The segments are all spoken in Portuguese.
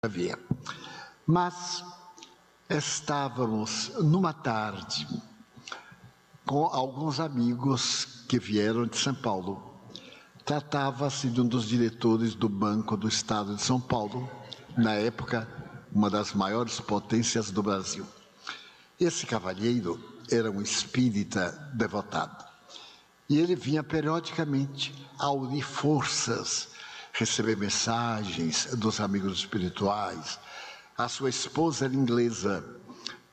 Xavier. Mas estávamos numa tarde com alguns amigos que vieram de São Paulo. Tratava-se de um dos diretores do Banco do Estado de São Paulo, na época, uma das maiores potências do Brasil. Esse cavalheiro era um espírita devotado. E ele vinha periodicamente a unir forças, receber mensagens dos amigos espirituais. A sua esposa era inglesa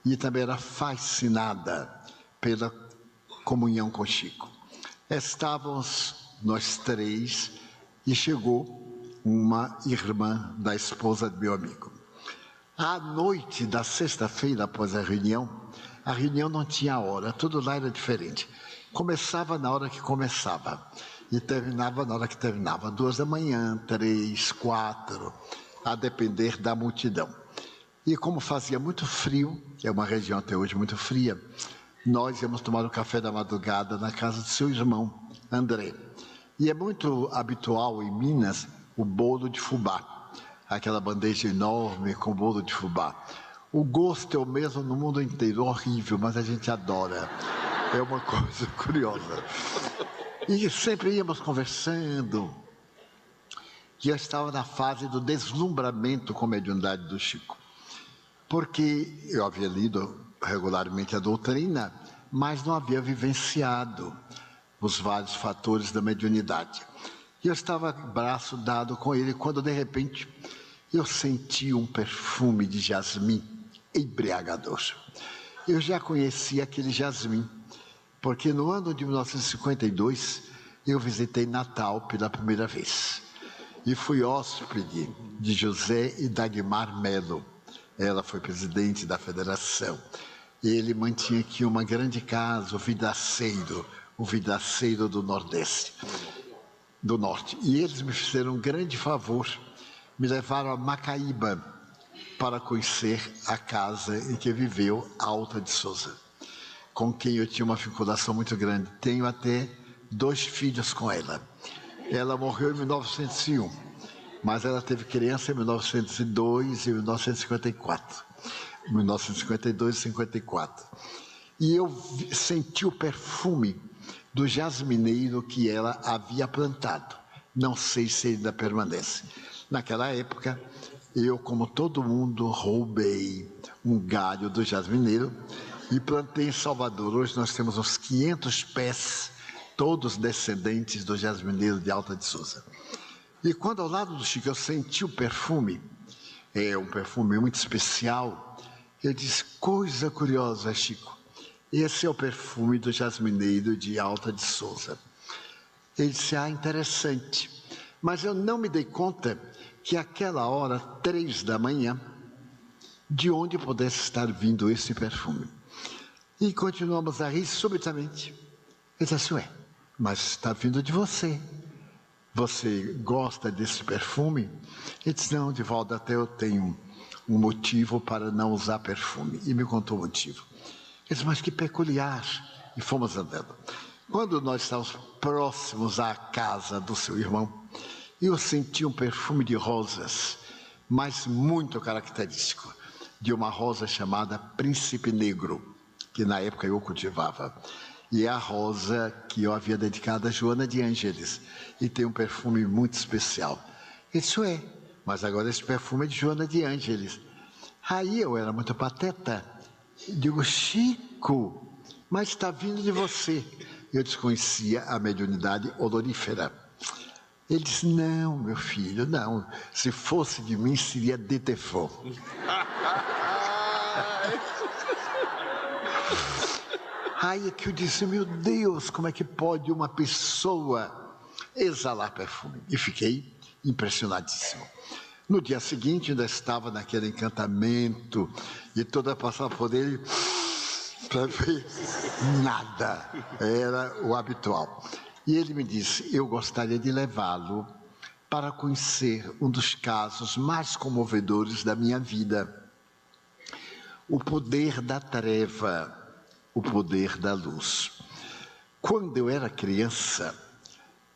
e também era fascinada pela comunhão com Chico. Estávamos nós três e chegou uma irmã da esposa do meu amigo. À noite da sexta-feira, após a reunião não tinha hora, tudo lá era diferente. Começava na hora que começava e terminava na hora que terminava, 2 da manhã, 3, 4, a depender da multidão. E como fazia muito frio, é uma região até hoje muito fria, nós íamos tomar o café da madrugada na casa do seu irmão, André. E é muito habitual em Minas o bolo de fubá, aquela bandeja enorme com bolo de fubá. O gosto é o mesmo no mundo inteiro, horrível, mas a gente adora. É uma coisa curiosa. E sempre íamos conversando. E eu estava na fase do deslumbramento com a mediunidade do Chico. Porque eu havia lido regularmente a doutrina, mas não havia vivenciado os vários fatores da mediunidade. E eu estava braço dado com ele, quando de repente eu senti um perfume de jasmim embriagador. Eu já conhecia aquele jasmim, porque no ano de 1952 eu visitei Natal pela primeira vez. E fui hóspede de José e Dagmar Melo. Ela foi presidente da federação. Ele mantinha aqui uma grande casa, o Vidaceiro do Nordeste, do Norte. E eles me fizeram um grande favor, me levaram a Macaíba para conhecer a casa em que viveu Alta de Souza, com quem eu tinha uma vinculação muito grande. Tenho até 2 filhos com ela. Ela morreu em 1901, mas ela teve criança em 1902 e 1954. 1952 e 54. E eu senti o perfume do jasmineiro que ela havia plantado. Não sei se ainda permanece. Naquela época, eu, como todo mundo, roubei um galho do jasmineiro e plantei em Salvador. Hoje nós temos uns 500 pés, todos descendentes do jasmineiro de Alta de Souza. E quando ao lado do Chico eu senti o perfume, um perfume muito especial, eu disse, coisa curiosa, Chico, esse é o perfume do jasmineiro de Alta de Souza. Ele disse, interessante, mas eu não me dei conta que aquela hora, 3 da manhã, de onde pudesse estar vindo esse perfume. E continuamos a rir subitamente. Ele disse, mas está vindo de você. Você gosta desse perfume? Ele disse, não, Divaldo, até eu tenho um motivo para não usar perfume. E me contou o motivo. Ele disse, mas que peculiar. E fomos andando. Quando nós estávamos próximos à casa do seu irmão, eu senti um perfume de rosas, mas muito característico, de uma rosa chamada Príncipe Negro, que na época eu cultivava. E é a rosa que eu havia dedicado a Joana de Ângeles. E tem um perfume muito especial. Isso mas agora esse perfume é de Joana de Ângeles. Aí eu era muito pateta. Digo, Chico, mas está vindo de você. Eu desconhecia a mediunidade olorífera. Ele disse, não, meu filho, não. Se fosse de mim, seria de Tefon. Aí é que eu disse, meu Deus, como é que pode uma pessoa exalar perfume? E fiquei impressionadíssimo. No dia seguinte, ainda estava naquele encantamento, e toda passava por ele, para ver nada, era o habitual. E ele me disse, eu gostaria de levá-lo para conhecer um dos casos mais comovedores da minha vida. O poder da treva, o poder da luz. Quando eu era criança,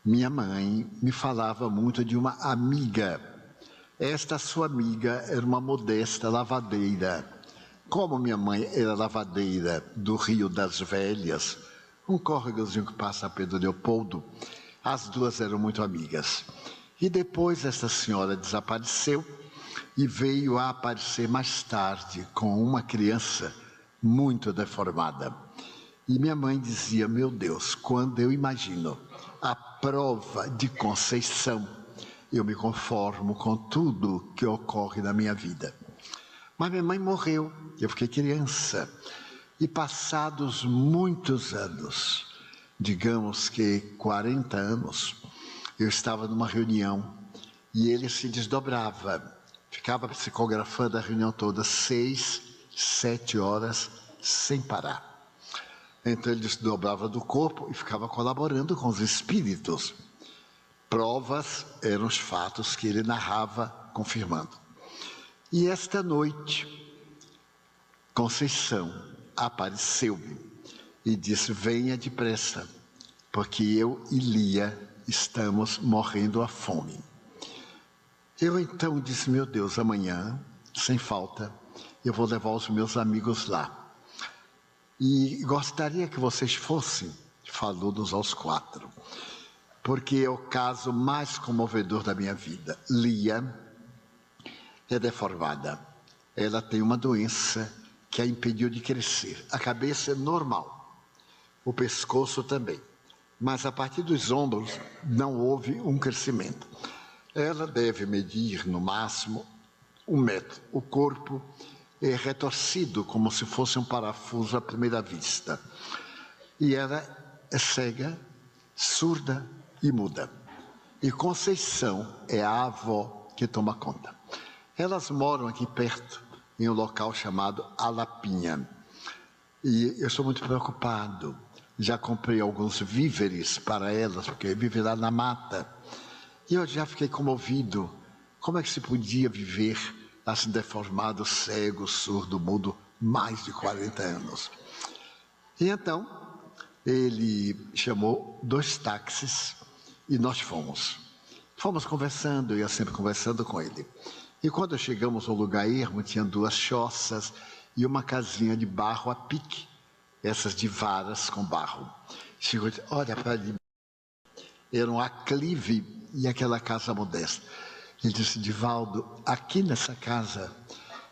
minha mãe me falava muito de uma amiga Esta sua amiga era uma modesta lavadeira. Como minha mãe era lavadeira do Rio das Velhas, um córregozinho que passa a Pedro Leopoldo, as duas eram muito amigas. E depois essa senhora desapareceu e veio a aparecer mais tarde com uma criança muito deformada. E minha mãe dizia, meu Deus, quando eu imagino a prova de Conceição, eu me conformo com tudo que ocorre na minha vida. Mas minha mãe morreu, eu fiquei criança. E passados muitos anos, digamos que 40 anos, eu estava numa reunião e ele se desdobrava. Ficava psicografando a reunião toda, 6, 7 horas, sem parar. Então ele desdobrava do corpo e ficava colaborando com os espíritos. Provas eram os fatos que ele narrava, confirmando. E esta noite, Conceição apareceu-me e disse, venha depressa, porque eu e Lia estamos morrendo à fome. Eu então disse, meu Deus, amanhã, sem falta, eu vou levar os meus amigos lá. E gostaria que vocês fossem, falou-nos aos 4, porque é o caso mais comovedor da minha vida. Lia é deformada. Ela tem uma doença que a impediu de crescer. A cabeça é normal, o pescoço também. Mas a partir dos ombros não houve um crescimento. Ela deve medir, no máximo, 1 metro. O corpo é retorcido, como se fosse um parafuso à primeira vista. E ela é cega, surda e muda. E Conceição é a avó que toma conta. Elas moram aqui perto, em um local chamado Alapinha. E eu sou muito preocupado. Já comprei alguns víveres para elas, porque vivem lá na mata. E eu já fiquei comovido. Como é que se podia viver assim deformado, cego, surdo, mudo, mais de 40 anos? E então, ele chamou 2 táxis e nós fomos. Fomos conversando, eu ia sempre conversando com ele. E quando chegamos ao lugar ermo, tinha 2 choças e uma casinha de barro a pique, essas de varas com barro. Chegou e disse, olha para ali. Era um aclive e aquela casa modesta. Ele disse, Divaldo, aqui nessa casa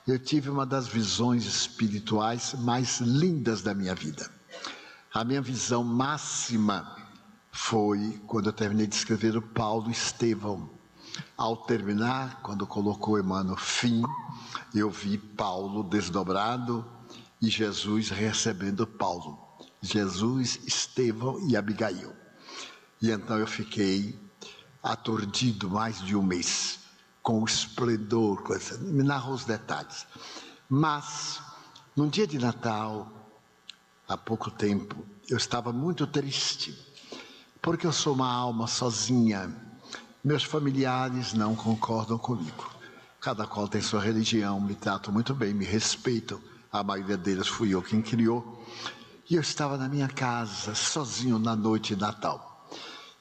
eu tive uma das visões espirituais mais lindas da minha vida. A minha visão máxima foi quando eu terminei de escrever o Paulo Estevão. Ao terminar, quando colocou Emmanuel fim, eu vi Paulo desdobrado e Jesus recebendo Paulo. Jesus, Estevão e Abigail. E então eu fiquei aturdido mais de 1 mês, com o esplendor, me narrou os detalhes. Mas, num dia de Natal, há pouco tempo, eu estava muito triste, porque eu sou uma alma sozinha. Meus familiares não concordam comigo. Cada qual tem sua religião, me tratam muito bem, me respeitam. A maioria deles fui eu quem criou. E eu estava na minha casa, sozinho na noite de Natal.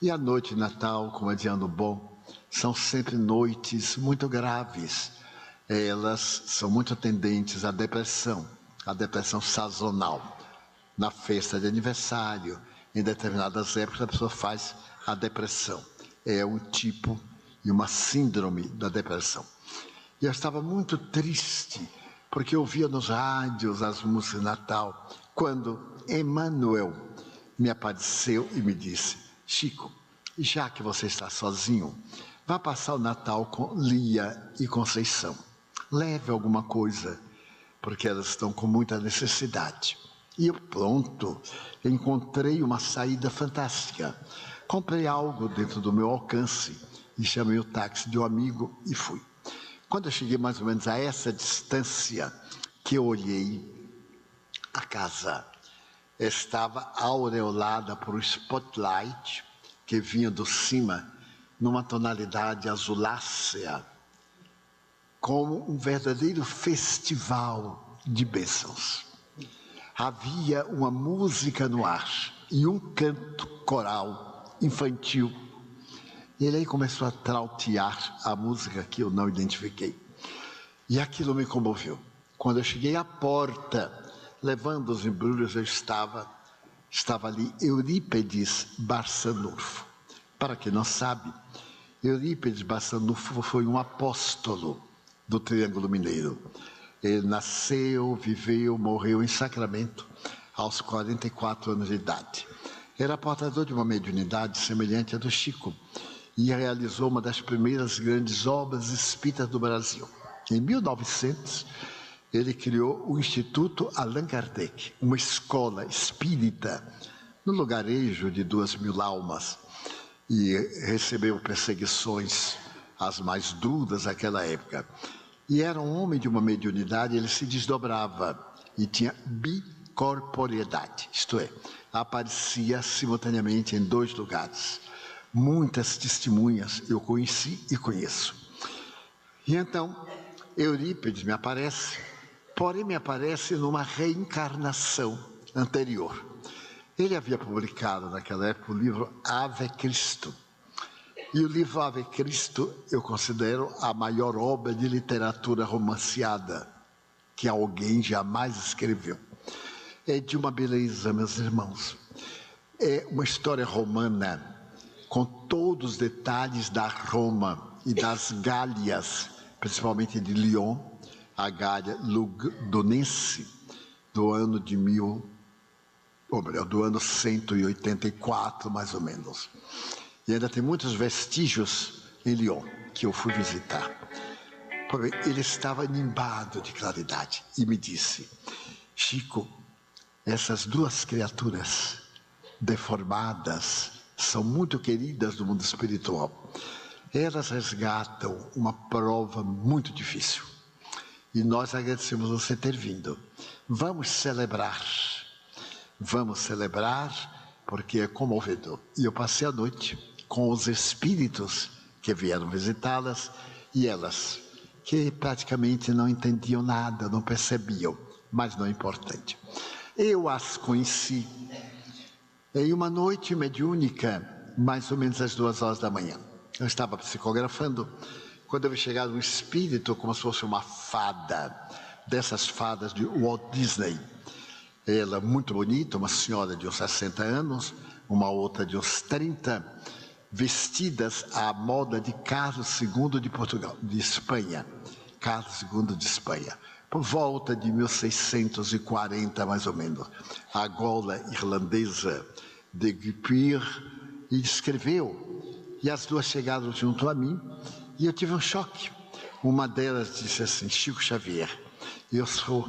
E a noite de Natal, como é de ano bom, são sempre noites muito graves. Elas são muito tendentes à depressão sazonal. Na festa de aniversário, em determinadas épocas, a pessoa faz a depressão. É um tipo e uma síndrome da depressão. E eu estava muito triste, porque eu via nos rádios as músicas de Natal, quando Emmanuel me apareceu e me disse, Chico, já que você está sozinho, vá passar o Natal com Lia e Conceição. Leve alguma coisa, porque elas estão com muita necessidade. E eu, pronto, encontrei uma saída fantástica. Comprei algo dentro do meu alcance e chamei o táxi de um amigo e fui. Quando eu cheguei mais ou menos a essa distância, que eu olhei, a casa estava aureolada por um spotlight que vinha do cima, numa tonalidade azulácea, como um verdadeiro festival de bênçãos. Havia uma música no ar e um canto coral infantil. Ele aí começou a trautear a música que eu não identifiquei. E aquilo me comoveu. Quando eu cheguei à porta, levando os embrulhos, estava ali Eurípides Barçanufo. Para quem não sabe, Eurípides Barçanufo foi um apóstolo do Triângulo Mineiro. Ele nasceu, viveu, morreu em Sacramento aos 44 anos de idade. Era portador de uma mediunidade semelhante à do Chico e realizou uma das primeiras grandes obras espíritas do Brasil. Em 1900, ele criou o Instituto Allan Kardec, uma escola espírita no lugarejo de 2.000 almas, e recebeu perseguições as mais duras naquela época. E era um homem de uma mediunidade, ele se desdobrava e tinha bicorporeidade, isto é, aparecia simultaneamente em 2 lugares. Muitas testemunhas eu conheci e conheço. E então, Eurípides me aparece, porém me aparece numa reencarnação anterior. Ele havia publicado naquela época o livro Ave Cristo. E o livro Ave Cristo eu considero a maior obra de literatura romanceada que alguém jamais escreveu. É de uma beleza, meus irmãos. É uma história romana com todos os detalhes da Roma e das Gálias, principalmente de Lyon, a Gália Lugdunense, do ano 184, mais ou menos. E ainda tem muitos vestígios em Lyon, que eu fui visitar. Porém, ele estava nimbado de claridade e me disse: Chico, essas 2 criaturas deformadas são muito queridas do mundo espiritual. Elas resgatam uma prova muito difícil. E nós agradecemos você ter vindo. Vamos celebrar. Vamos celebrar porque é comovedor. E eu passei a noite com os espíritos que vieram visitá-las e elas, que praticamente não entendiam nada, não percebiam, mas não é importante. Eu as conheci em uma noite mediúnica, mais ou menos às 2 horas da manhã. Eu estava psicografando, quando eu vi chegar um espírito como se fosse uma fada, dessas fadas de Walt Disney. Ela muito bonita, uma senhora de uns 60 anos, uma outra de uns 30, vestidas à moda de Carlos II de Portugal, de Espanha. Carlos II de Espanha. Por volta de 1640, mais ou menos. A gola irlandesa de Guipir, e escreveu. E as 2 chegaram junto a mim e eu tive um choque. Uma delas disse assim: Chico Xavier, eu fui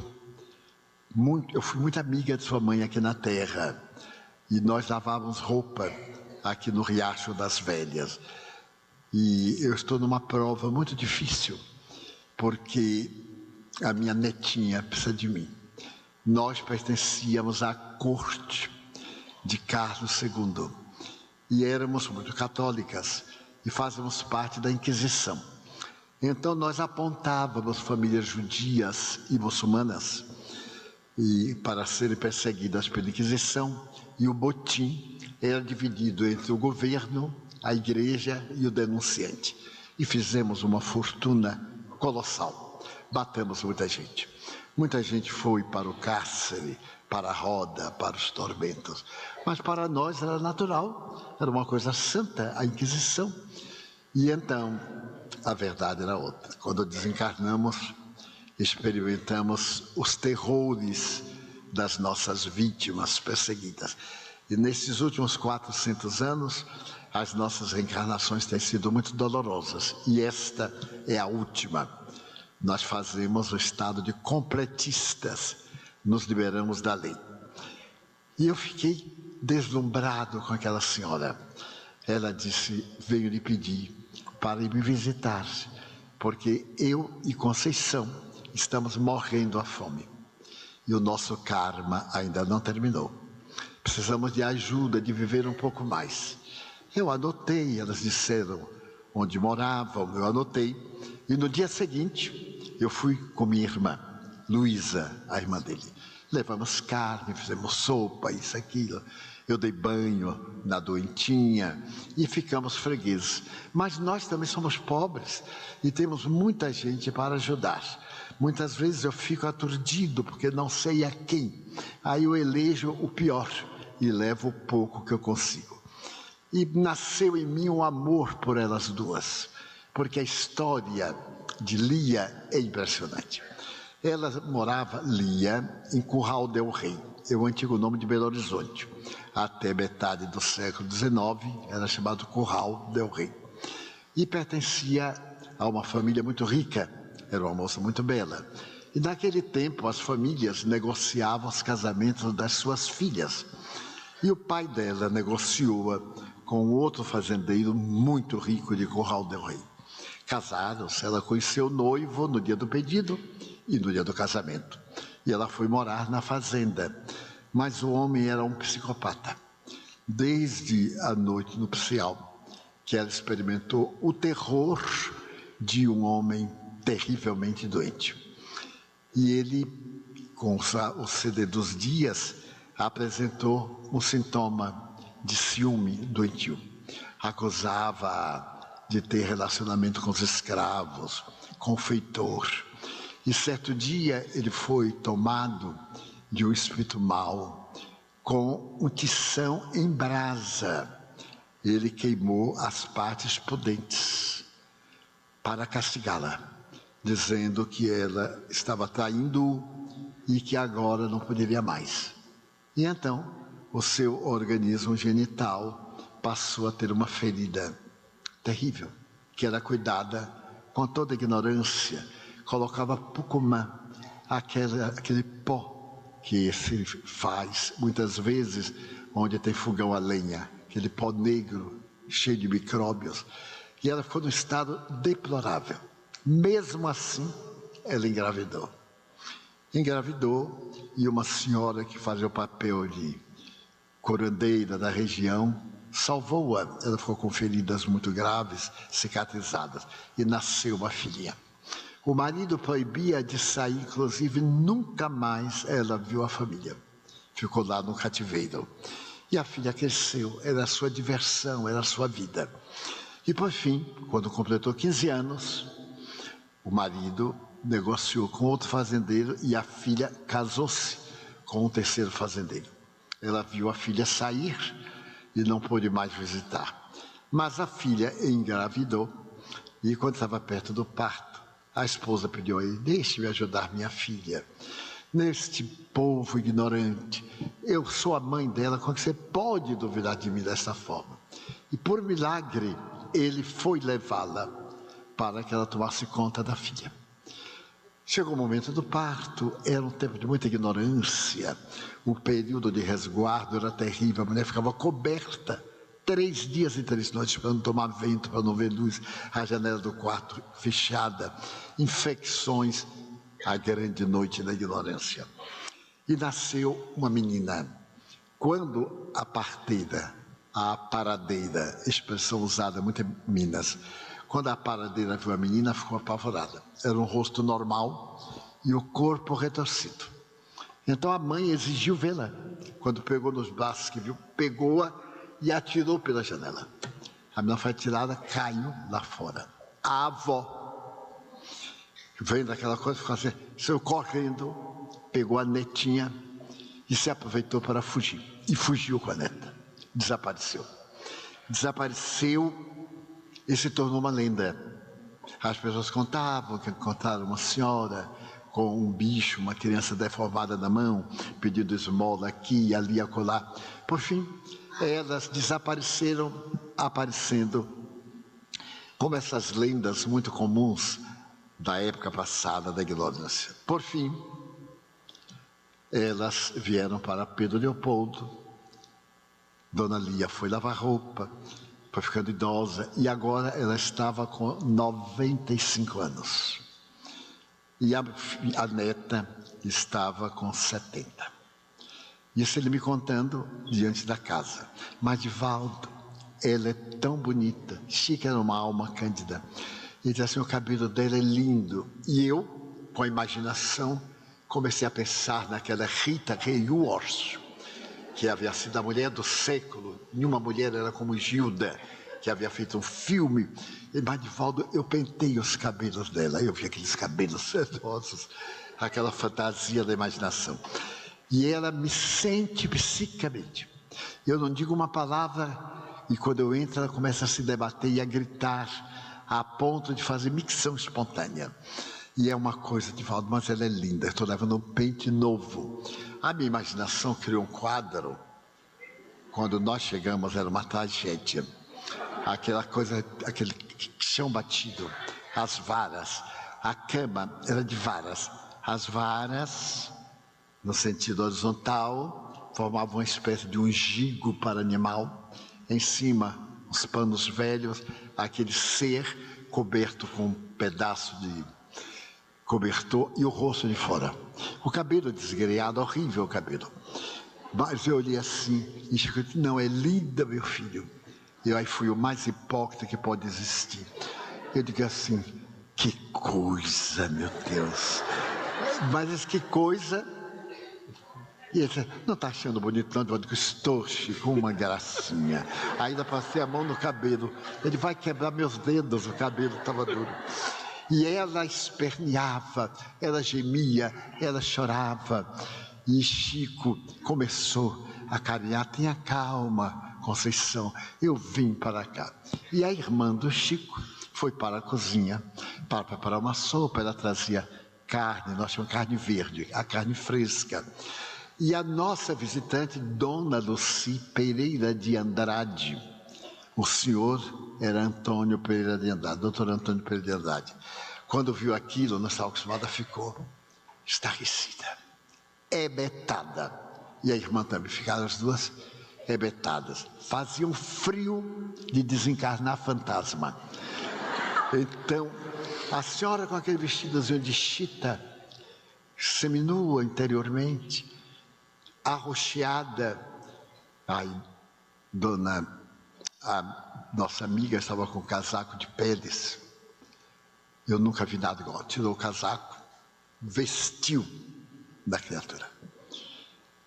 muito amiga de sua mãe aqui na Terra e nós lavávamos roupa aqui no Riacho das Velhas. E eu estou numa prova muito difícil, porque a minha netinha precisa de mim. Nós pertencíamos à corte de Carlos II e éramos muito católicas e fazíamos parte da Inquisição. Então nós apontávamos famílias judias e muçulmanas para serem perseguidas pela Inquisição, e o botim era dividido entre o governo, a igreja e o denunciante. E fizemos uma fortuna colossal. Batemos muita gente. Muita gente foi para o cárcere, para a roda, para os tormentos. Mas para nós era natural, era uma coisa santa, a Inquisição. E então, a verdade era outra. Quando desencarnamos, experimentamos os terrores das nossas vítimas perseguidas. E nesses últimos 400 anos, as nossas reencarnações têm sido muito dolorosas. E esta é a última. Nós fazemos o estado de completistas, nos liberamos da lei. E eu fiquei deslumbrado com aquela senhora. Ela disse: venho lhe pedir para ir me visitar, porque eu e Conceição estamos morrendo à fome. E o nosso karma ainda não terminou. Precisamos de ajuda, de viver um pouco mais. Eu anotei, elas disseram onde moravam, eu anotei. E no dia seguinte, eu fui com minha irmã, Luísa, a irmã dele. Levamos carne, fizemos sopa, isso, aquilo. Eu dei banho na doentinha e ficamos fregueses. Mas nós também somos pobres e temos muita gente para ajudar. Muitas vezes eu fico aturdido porque não sei a quem. Aí eu elejo o pior e levo o pouco que eu consigo. E nasceu em mim um amor por elas duas, porque a história de Lia é impressionante. Ela morava, Lia, em Curral del Rei, é o antigo nome de Belo Horizonte. Até metade do século XIX, era chamado Curral del Rei. E pertencia a uma família muito rica, era uma moça muito bela. E naquele tempo as famílias negociavam os casamentos das suas filhas. E o pai dela negociou com outro fazendeiro muito rico de Curral del Rei. Casaram-se, ela conheceu o noivo no dia do pedido e no dia do casamento. E ela foi morar na fazenda. Mas o homem era um psicopata. Desde a noite nupcial, que ela experimentou o terror de um homem terrivelmente doente. E ele, com o ceder dos dias, apresentou um sintoma de ciúme doentio. Acusava de ter relacionamento com os escravos, com o feitor. E certo dia ele foi tomado de um espírito mau, com um tição em brasa. Ele queimou as partes pudentes para castigá-la, dizendo que ela estava traindo-o e que agora não poderia mais. E então o seu organismo genital passou a ter uma ferida terrível, que era cuidada com toda a ignorância. Colocava pucumã, aquele pó que se faz muitas vezes onde tem fogão a lenha, aquele pó negro cheio de micróbios. E ela ficou num estado deplorável. Mesmo assim, ela engravidou. Engravidou e uma senhora que fazia o papel de curandeira da região salvou-a. Ela ficou com feridas muito graves, cicatrizadas, e nasceu uma filhinha. O marido proibia de sair, inclusive nunca mais ela viu a família. Ficou lá no cativeiro. E a filha cresceu, era a sua diversão, era a sua vida. E por fim, quando completou 15 anos, o marido negociou com outro fazendeiro e a filha casou-se com um terceiro fazendeiro. Ela viu a filha sair e não pôde mais visitar. Mas a filha engravidou e quando estava perto do parto, a esposa pediu a ele: deixe-me ajudar minha filha. Neste povo ignorante, eu sou a mãe dela, como você pode duvidar de mim dessa forma? E por milagre, ele foi levá-la para que ela tomasse conta da filha. Chegou o momento do parto, era um tempo de muita ignorância, o período de resguardo era terrível, a mulher ficava coberta 3 dias e 3 noites para não tomar vento, para não ver luz, a janela do quarto fechada, infecções, a grande noite da ignorância. E nasceu uma menina. Quando a parteira, a paradeira, expressão usada muito em Minas, quando a paradeira viu a menina, ficou apavorada. Era um rosto normal e o corpo retorcido. Então a mãe exigiu vê-la. Quando pegou nos braços que viu, pegou-a e atirou pela janela. A menina foi atirada, caiu lá fora. A avó, vendo aquela coisa, ficou assim, saiu correndo, pegou a netinha e se aproveitou para fugir. E fugiu com a neta. Desapareceu. Desapareceu e se tornou uma lenda. As pessoas contavam que encontraram uma senhora com um bicho, uma criança deformada na mão, pedindo esmola aqui, ali, acolá. Por fim, elas desapareceram, aparecendo como essas lendas muito comuns da época passada da ignorância. Por fim, elas vieram para Pedro Leopoldo. Dona Lia foi lavar roupa, foi ficando idosa e agora ela estava com 95 anos. E a neta estava com 70. Isso ele me contando diante da casa. Mas, Divaldo, ela é tão bonita. Chica era uma alma cândida. Ele disse assim, o cabelo dela é lindo. E eu, com a imaginação, comecei a pensar naquela Rita Hayworth, que havia sido a mulher do século. Nenhuma mulher era como Gilda, que havia feito um filme. E Manivaldo, eu pentei os cabelos dela. Eu vi aqueles cabelos sedosos, aquela fantasia da imaginação. E ela me sente psicamente. Eu não digo uma palavra, e quando eu entro, ela começa a se debater e a gritar, a ponto de fazer micção espontânea. E é uma coisa, Divaldo, mas ela é linda. Estou levando um pente novo. A minha imaginação criou um quadro. Quando nós chegamos, era uma tragédia. Aquela coisa, aquele chão batido, as varas. A cama era de varas. As varas, no sentido horizontal, formavam uma espécie de um gigo para animal. Em cima, os panos velhos, aquele ser coberto com um pedaço de cobertor e o rosto de fora. O cabelo desgreado, horrível o cabelo. Mas eu olhei assim e Chico disse, não, é linda, meu filho. Eu aí fui o mais hipócrita que pode existir. Eu digo assim, que coisa, meu Deus. Mas que coisa. E ele disse, não está achando bonito não? Eu digo, estou, Chico, uma gracinha. Ainda passei a mão no cabelo. Ele vai quebrar meus dedos, o cabelo estava duro. E ela esperneava, ela gemia, ela chorava. E Chico começou a caminhar. Tenha calma, Conceição, eu vim para cá. E a irmã do Chico foi para a cozinha para preparar uma sopa. Ela trazia carne, nós chamamos carne verde, a carne fresca. E a nossa visitante, Dona Luci Pereira de Andrade. O senhor era Antônio Pereira de Andrade, doutor Antônio Pereira de Andrade. Quando viu aquilo, não estava acostumada, ficou estarrecida, hebetada. E a irmã também, ficaram as duas hebetadas. Fazia um frio de desencarnar fantasma. Então, a senhora com aquele vestidozinho de chita, seminua interiormente, arroxeada. Aí, a nossa amiga estava com um casaco de peles. Eu nunca vi nada igual. Tirou o casaco, vestiu da criatura.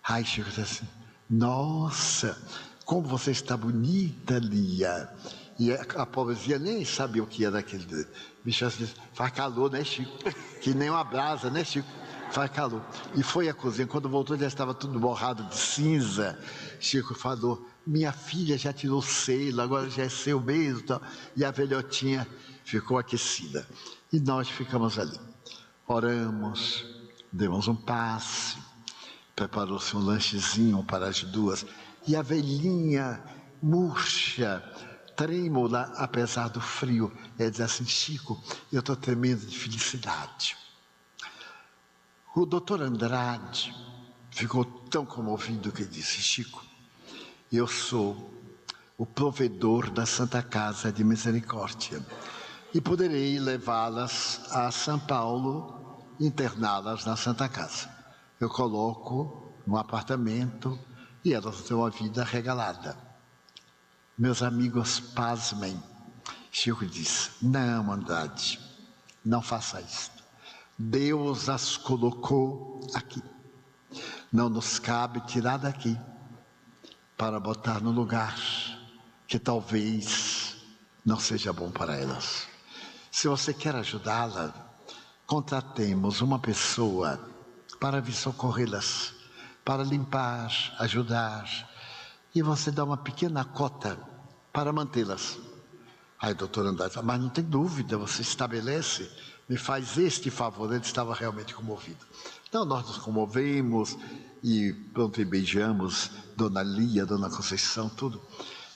Aí Chico disse assim, nossa, como você está bonita, Lia. E a pobrezinha nem sabia o que era aquele bicho. Assim, faz calor, né, Chico? Que nem uma brasa, né, Chico? Faz calor. E foi à cozinha. Quando voltou, já estava tudo borrado de cinza. Chico falou, minha filha já tirou o selo, agora já é seu mesmo. Tal. E a velhotinha ficou aquecida. E nós ficamos ali. Oramos, demos um passe, preparou-se um lanchezinho para as duas. E a velhinha, murcha, trêmula, apesar do frio, ela diz assim, Chico, eu estou tremendo de felicidade. O doutor Andrade ficou tão comovido que disse, Chico, eu sou o provedor da Santa Casa de Misericórdia e poderei levá-las a São Paulo, interná-las na Santa Casa. Eu coloco no apartamento e elas têm uma vida regalada. Meus amigos, pasmem. Chico disse, não, Andrade, não faça isso. Deus as colocou aqui. Não nos cabe tirar daqui para botar no lugar que talvez não seja bom para elas. Se você quer ajudá-la, contratemos uma pessoa para vir socorrê-las, para limpar, ajudar, e você dá uma pequena cota para mantê-las. Aí o doutor Andrade fala, mas não tem dúvida, você estabelece, me faz este favor. Ele estava realmente comovido. Então nós nos comovemos e pronto, e beijamos Dona Lia, Dona Conceição, tudo.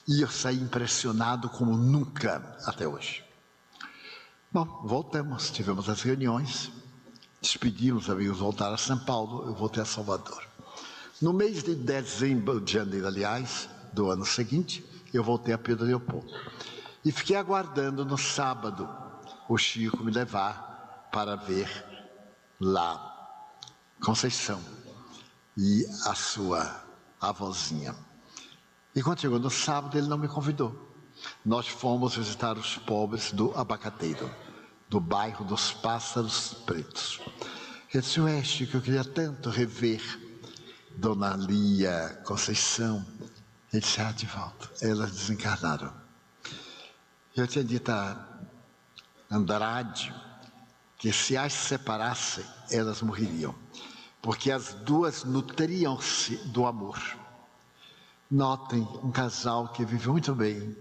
E eu saí impressionado como nunca até hoje. Bom, voltamos, tivemos as reuniões, despedimos, amigos, voltar a São Paulo, eu voltei a Salvador. No mês de dezembro, de janeiro, aliás, do ano seguinte, eu voltei a Pedro Leopoldo. E fiquei aguardando no sábado o Chico me levar para ver lá Conceição e a sua avózinha. E quando chegou no sábado, ele não me convidou. Nós fomos visitar os pobres do Abacateiro, do bairro dos Pássaros Pretos. Eu disse, Oeste, que eu queria tanto rever Dona Lia, Conceição. Ele disse, Divaldo, elas desencarnaram. Eu tinha dito a Andrade que se as separassem, elas morreriam, porque as duas nutriam-se do amor. Notem um casal que vive muito bem,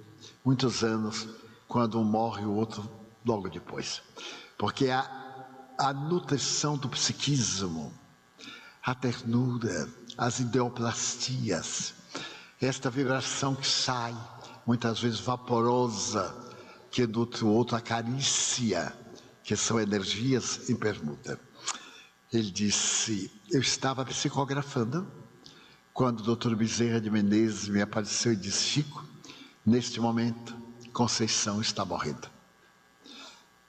muitos anos, quando um morre, o outro logo depois. Porque a nutrição do psiquismo, a ternura, as ideoplastias, esta vibração que sai, muitas vezes vaporosa, que nutre o outro, a carícia, que são energias em permuta. Ele disse, eu estava psicografando, quando o Dr. Bezerra de Menezes me apareceu e disse, Chico, neste momento, Conceição está morrendo.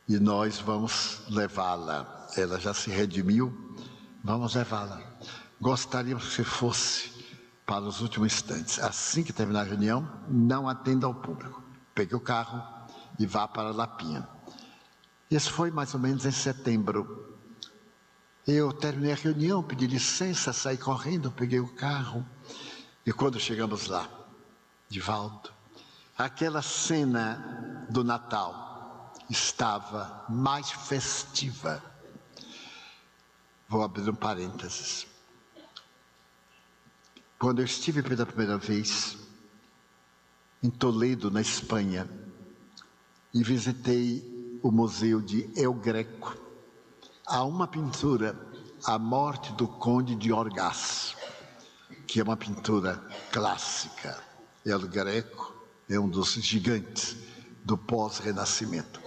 E nós vamos levá-la. Ela já se redimiu, vamos levá-la. Gostaríamos que fosse para os últimos instantes. Assim que terminar a reunião, não atenda ao público. Pegue o carro e vá para Lapinha. Isso foi mais ou menos em setembro. Eu terminei a reunião, pedi licença, saí correndo, peguei o carro. E quando chegamos lá, Divaldo, aquela cena do Natal estava mais festiva. Vou abrir um parênteses. Quando eu estive pela primeira vez em Toledo, na Espanha, e visitei o museu de El Greco, há uma pintura, A Morte do Conde de Orgaz, que é uma pintura clássica. El Greco é um dos gigantes do pós-renascimento.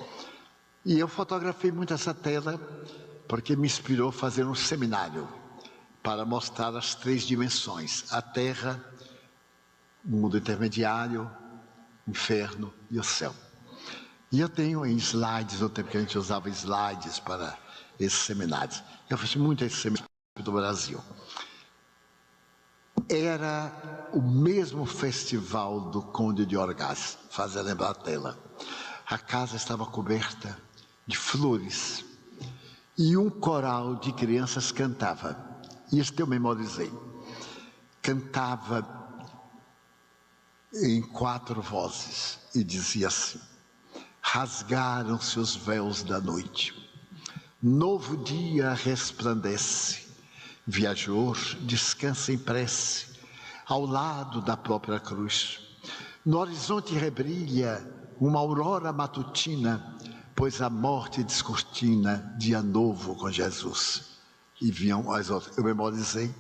E eu fotografei muito essa tela porque me inspirou a fazer um seminário para mostrar as três dimensões: a Terra, o mundo intermediário, o inferno e o céu. E eu tenho em slides, no tempo que a gente usava slides para esses seminários. Eu fiz muito esse seminário do Brasil. Era o mesmo festival do Conde de Orgaz, fazia lembrar a tela. A casa estava coberta de flores e um coral de crianças cantava. Isto eu memorizei. Cantava em 4 vozes e dizia assim: rasgaram-se os véus da noite, novo dia resplandece, viajor descansa em prece, ao lado da própria cruz. No horizonte rebrilha uma aurora matutina, pois a morte descortina dia novo com Jesus. E vinham as outras, eu memorizei,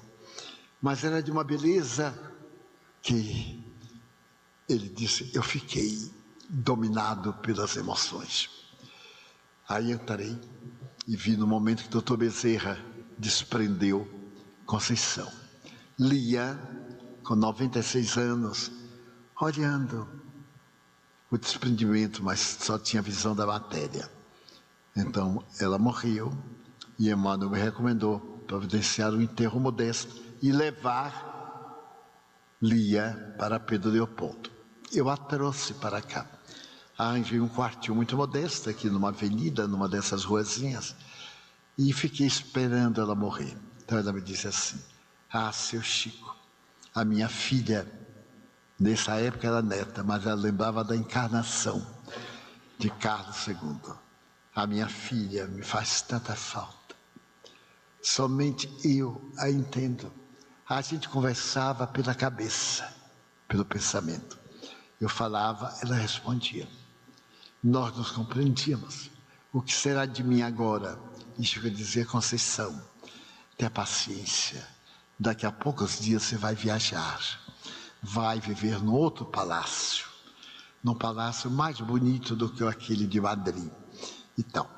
mas era de uma beleza que ele disse, eu fiquei dominado pelas emoções. Aí entrei e vi no momento que o Dr. Bezerra desprendeu Conceição. Lia, com 96 anos, olhando o desprendimento, mas só tinha visão da matéria. Então, ela morreu e Emmanuel me recomendou providenciar um enterro modesto e levar Lia para Pedro Leopoldo. Eu a trouxe para cá. Arranjei um quartinho muito modesto aqui numa avenida, numa dessas ruazinhas, e fiquei esperando ela morrer. Então ela me disse assim, seu Chico, a minha filha, nessa época era neta, mas ela lembrava da encarnação de Carlos II. A minha filha me faz tanta falta. Somente eu a entendo. A gente conversava pela cabeça, pelo pensamento. Eu falava, ela respondia. Nós nos compreendíamos. O que será de mim agora? Isso quer dizer, Conceição, tenha paciência. Daqui a poucos dias você vai viajar. Vai viver num outro palácio. Num palácio mais bonito do que aquele de Madrid. Então,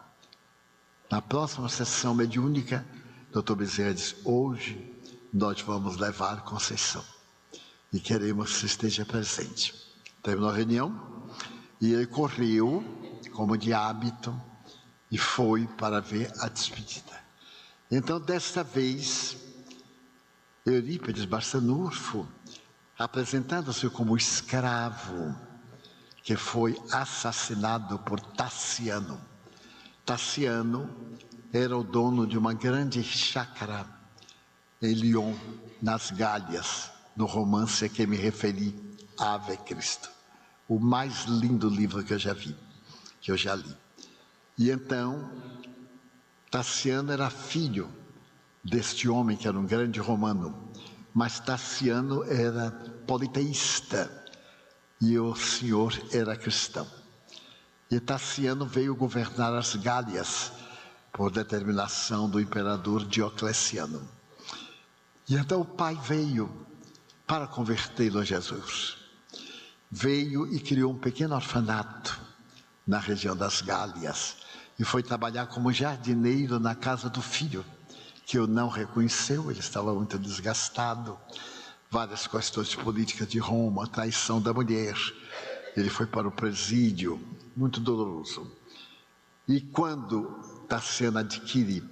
na próxima sessão mediúnica, Dr. Bezerra disse, hoje nós vamos levar Conceição. E queremos que você esteja presente. Terminou a reunião e ele correu, como de hábito, e foi para ver a despedida. Então, desta vez, Eurípides Barçanufo, apresentando-se como escravo, que foi assassinado por Tassiano. Tassiano era o dono de uma grande chácara em Lyon, nas Gálias, no romance a que me referi, Ave Cristo. O mais lindo livro que eu já vi, que eu já li. E então, Tassiano era filho deste homem que era um grande romano, mas Tassiano era politeísta e o senhor era cristão. E Tassiano veio governar as Gálias por determinação do imperador Diocleciano. E então o pai veio para convertê-lo a Jesus. Veio e criou um pequeno orfanato na região das Gálias e foi trabalhar como jardineiro na casa do filho, que o não reconheceu, ele estava muito desgastado, várias questões políticas de Roma, a traição da mulher, ele foi para o presídio, muito doloroso. E quando Tassiano adquire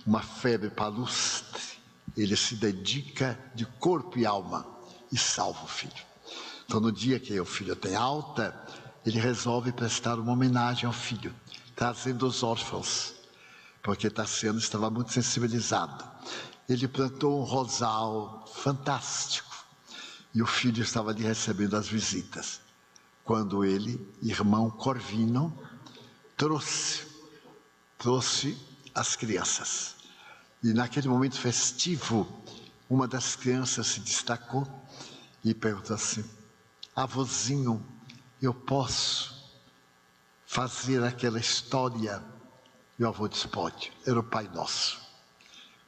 uma febre palustre, ele se dedica de corpo e alma e salva o filho. Então, no dia que o filho tem alta, ele resolve prestar uma homenagem ao filho, trazendo os órfãos, porque Tassiano estava muito sensibilizado. Ele plantou um rosal fantástico e o filho estava ali recebendo as visitas. Quando ele, irmão Corvino, trouxe as crianças. E naquele momento festivo, uma das crianças se destacou e perguntou assim: avôzinho, eu posso fazer aquela história? E o avô disse: pode. Era o Pai Nosso.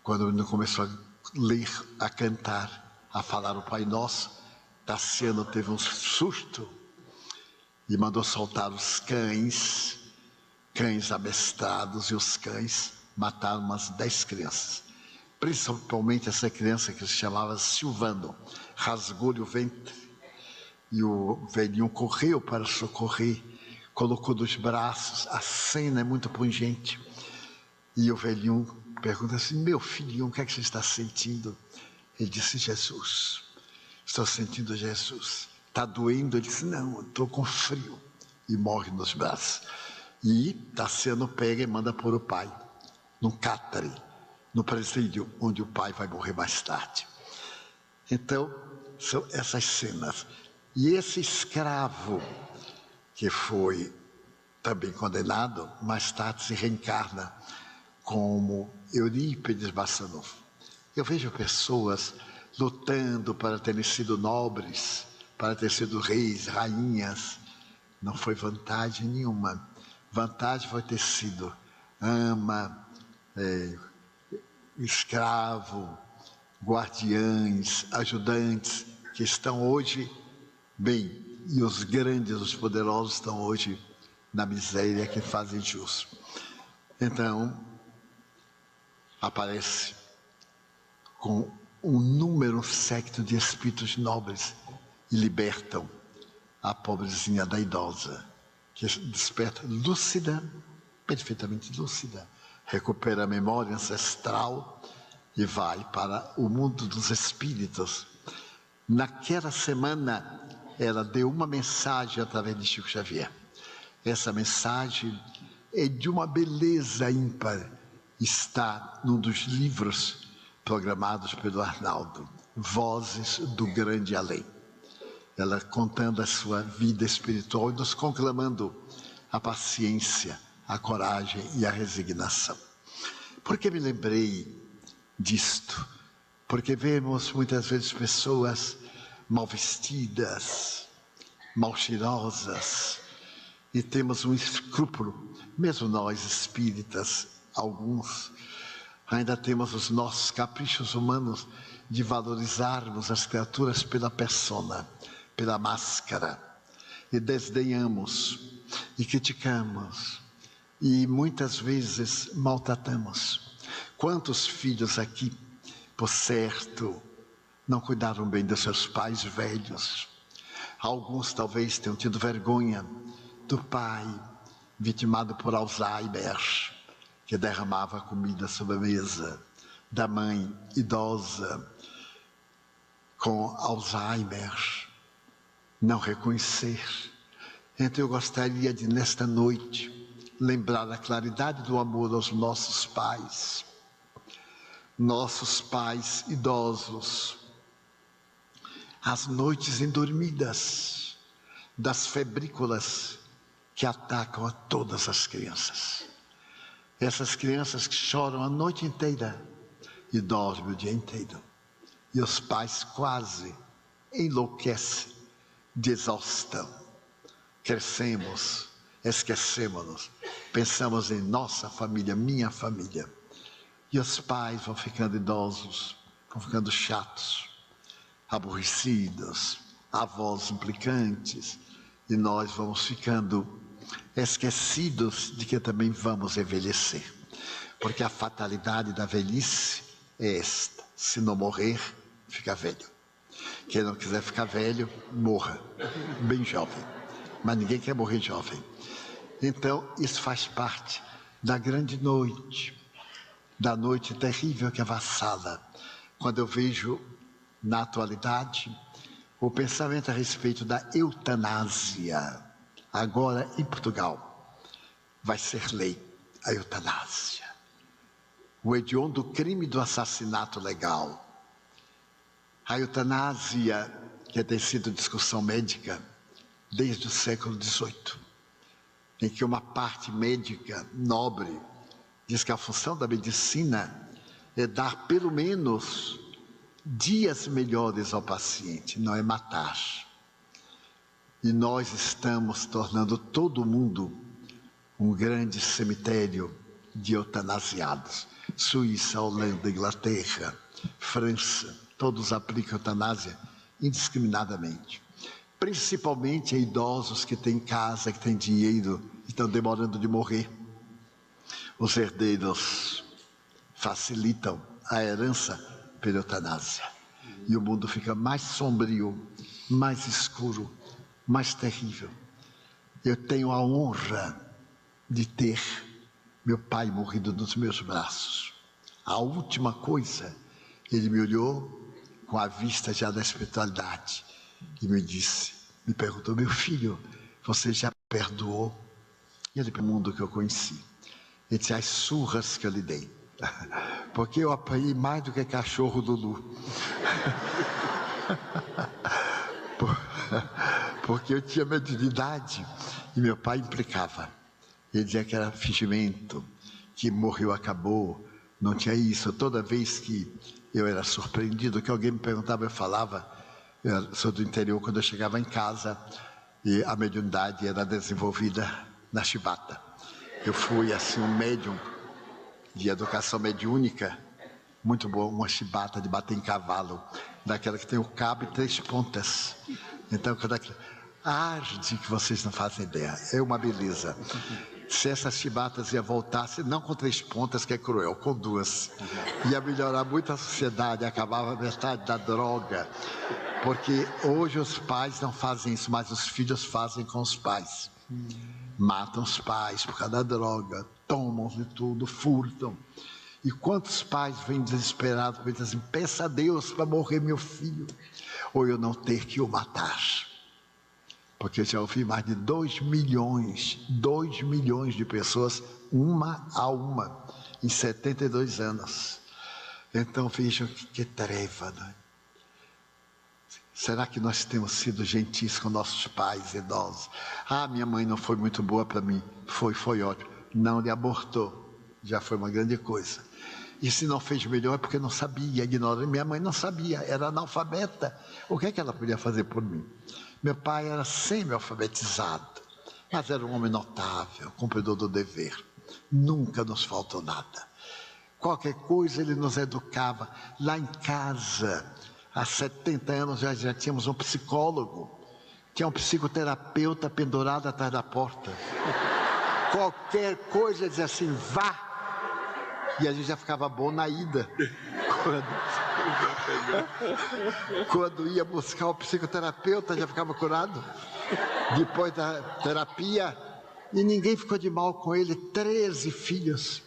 Quando ele começou a ler, a cantar, a falar o Pai Nosso, Tassiano teve um susto e mandou soltar os cães amestrados, e os cães mataram umas 10 crianças. Principalmente essa criança que se chamava Silvano, rasgou-lhe o ventre e o velhinho correu para socorrer, colocou nos braços. A cena é muito pungente. E o velhinho pergunta assim: meu filhinho, o que é que você está sentindo? Ele disse: Jesus, estou sentindo Jesus. Está doendo? Ele disse: não, estou com frio. E morre nos braços. E Tassiano pega e manda pôr o pai num cátare, no presídio, onde o pai vai morrer mais tarde. Então, são essas cenas. E esse escravo, que foi também condenado, mais tarde se reencarna como Eurípides Barçanufo. Eu vejo pessoas lutando para terem sido nobres, para terem sido reis, rainhas. Não foi vantagem nenhuma. Vantagem foi ter sido ama, escravo, guardiães, ajudantes, que estão hoje bem, e os grandes, os poderosos estão hoje na miséria que fazem jus. Então, aparece com um número secto de espíritos nobres e libertam a pobrezinha da idosa, que desperta lúcida, perfeitamente lúcida, recupera a memória ancestral e vai para o mundo dos espíritos. Naquela semana, ela deu uma mensagem através de Chico Xavier. Essa mensagem é de uma beleza ímpar. Está num dos livros programados pelo Arnaldo, Vozes do Grande Além. Ela contando a sua vida espiritual e nos conclamando a paciência, a coragem e a resignação. Por que me lembrei disto? Porque vemos muitas vezes pessoas mal vestidas, mal cheirosas, e temos um escrúpulo, mesmo nós espíritas, alguns, ainda temos os nossos caprichos humanos de valorizarmos as criaturas pela persona, pela máscara, e desdenhamos, e criticamos, e muitas vezes maltratamos. Quantos filhos aqui, por certo, não cuidaram bem dos seus pais velhos? Alguns talvez tenham tido vergonha do pai vitimado por Alzheimer, que derramava comida sobre a mesa, da mãe idosa com Alzheimer, não reconhecer. Então eu gostaria de, nesta noite, lembrar a claridade do amor aos nossos pais idosos, as noites indormidas das febrículas que atacam a todas as crianças. Essas crianças que choram a noite inteira e dormem o dia inteiro. E os pais quase enlouquecem de exaustão. Crescemos, esquecemos-nos, pensamos em nossa família, minha família. E os pais vão ficando idosos, vão ficando chatos, aborrecidos, avós implicantes, e nós vamos ficando esquecidos de que também vamos envelhecer. Porque a fatalidade da velhice é esta: se não morrer, fica velho. Quem não quiser ficar velho, morra, bem jovem. Mas ninguém quer morrer jovem. Então, isso faz parte da grande noite, da noite terrível que avassala. Quando eu vejo, na atualidade, o pensamento a respeito da eutanásia. Agora, em Portugal, vai ser lei a eutanásia. O hediondo crime do assassinato legal. A eutanásia, que tem sido discussão médica desde o século XVIII, em que uma parte médica nobre diz que a função da medicina é dar pelo menos dias melhores ao paciente, não é matar. E nós estamos tornando todo mundo um grande cemitério de eutanasiados. Suíça, Holanda, Inglaterra, França, todos aplicam eutanásia indiscriminadamente. Principalmente a idosos que têm casa, que têm dinheiro e estão demorando de morrer. Os herdeiros facilitam a herança pela eutanásia. E o mundo fica mais sombrio, mais escuro, mais terrível. Eu tenho a honra de ter meu pai morrido nos meus braços. A última coisa, ele me olhou com a vista já da espiritualidade e me perguntou: meu filho, você já perdoou? E ele perguntou o mundo que eu conheci. Ele disse: as surras que eu lhe dei, porque eu apanhei mais do que cachorro do Lu. Porque eu tinha mediunidade e meu pai implicava. Ele dizia que era fingimento, que morreu, acabou, não tinha isso. Toda vez que eu era surpreendido, que alguém me perguntava, eu falava. Eu sou do interior, quando eu chegava em casa, e a mediunidade era desenvolvida na chibata. Eu fui assim um médium de educação mediúnica, muito bom, uma chibata de bater em cavalo, daquela que tem o cabo e 3 pontas. Então, quando arde que vocês não fazem ideia, é uma beleza. Se essas chibatas iam voltar, não com 3 pontas, que é cruel, com 2, ia melhorar muito a sociedade, acabava metade da droga, porque hoje os pais não fazem isso, mas os filhos fazem com os pais. Matam os pais por causa da droga, tomam de tudo, furtam. E quantos pais vêm desesperados e dizem: peça a Deus para morrer meu filho, ou eu não ter que o matar. Porque eu já ouvi mais de 2 milhões de pessoas, uma a uma, em 72 anos. Então vejam que treva, né? Será que nós temos sido gentis com nossos pais idosos? Ah, minha mãe não foi muito boa para mim. Foi ótimo. Não lhe abortou. Já foi uma grande coisa. E se não fez melhor é porque não sabia, ignorou. Minha mãe não sabia, era analfabeta. O que é que ela podia fazer por mim? Meu pai era semi-alfabetizado, mas era um homem notável, cumpridor do dever. Nunca nos faltou nada. Qualquer coisa ele nos educava. Lá em casa, há 70 anos já tínhamos um psicólogo, tinha um psicoterapeuta pendurado atrás da porta. Qualquer coisa ele dizia assim: vá. E a gente já ficava bom na ida. Quando ia buscar o psicoterapeuta, já ficava curado. Depois da terapia, e ninguém ficou de mal com ele, 13 filhos.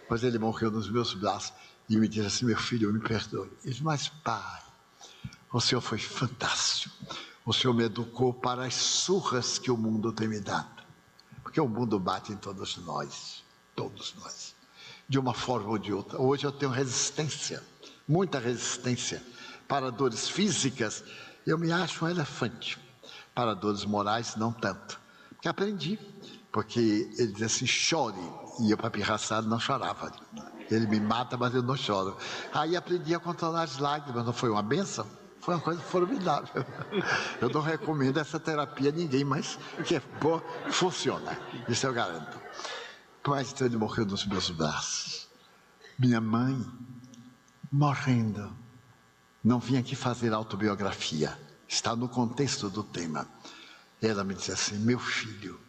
Mas ele morreu nos meus braços e me disse assim: meu filho, me perdoe. Eu disse: mas pai, o senhor foi fantástico. O senhor me educou para as surras que o mundo tem me dado. porque o mundo bate em todos nós, de uma forma ou de outra. Hoje eu tenho resistência, muita resistência para dores físicas. Eu me acho um elefante. Para dores morais, não tanto. Porque aprendi, porque ele dizia assim, chore, e eu, para pirraçado, não chorava. Ele me mata, mas eu não choro. Aí aprendi a controlar as lágrimas, não foi uma bênção? Foi uma coisa formidável. Eu não recomendo essa terapia a ninguém, mas que é boa, funciona. Isso eu garanto. Mas então ele morreu nos meus braços. Minha mãe, morrendo. Não vim aqui fazer autobiografia. Está no contexto do tema. Ela me disse assim, meu filho,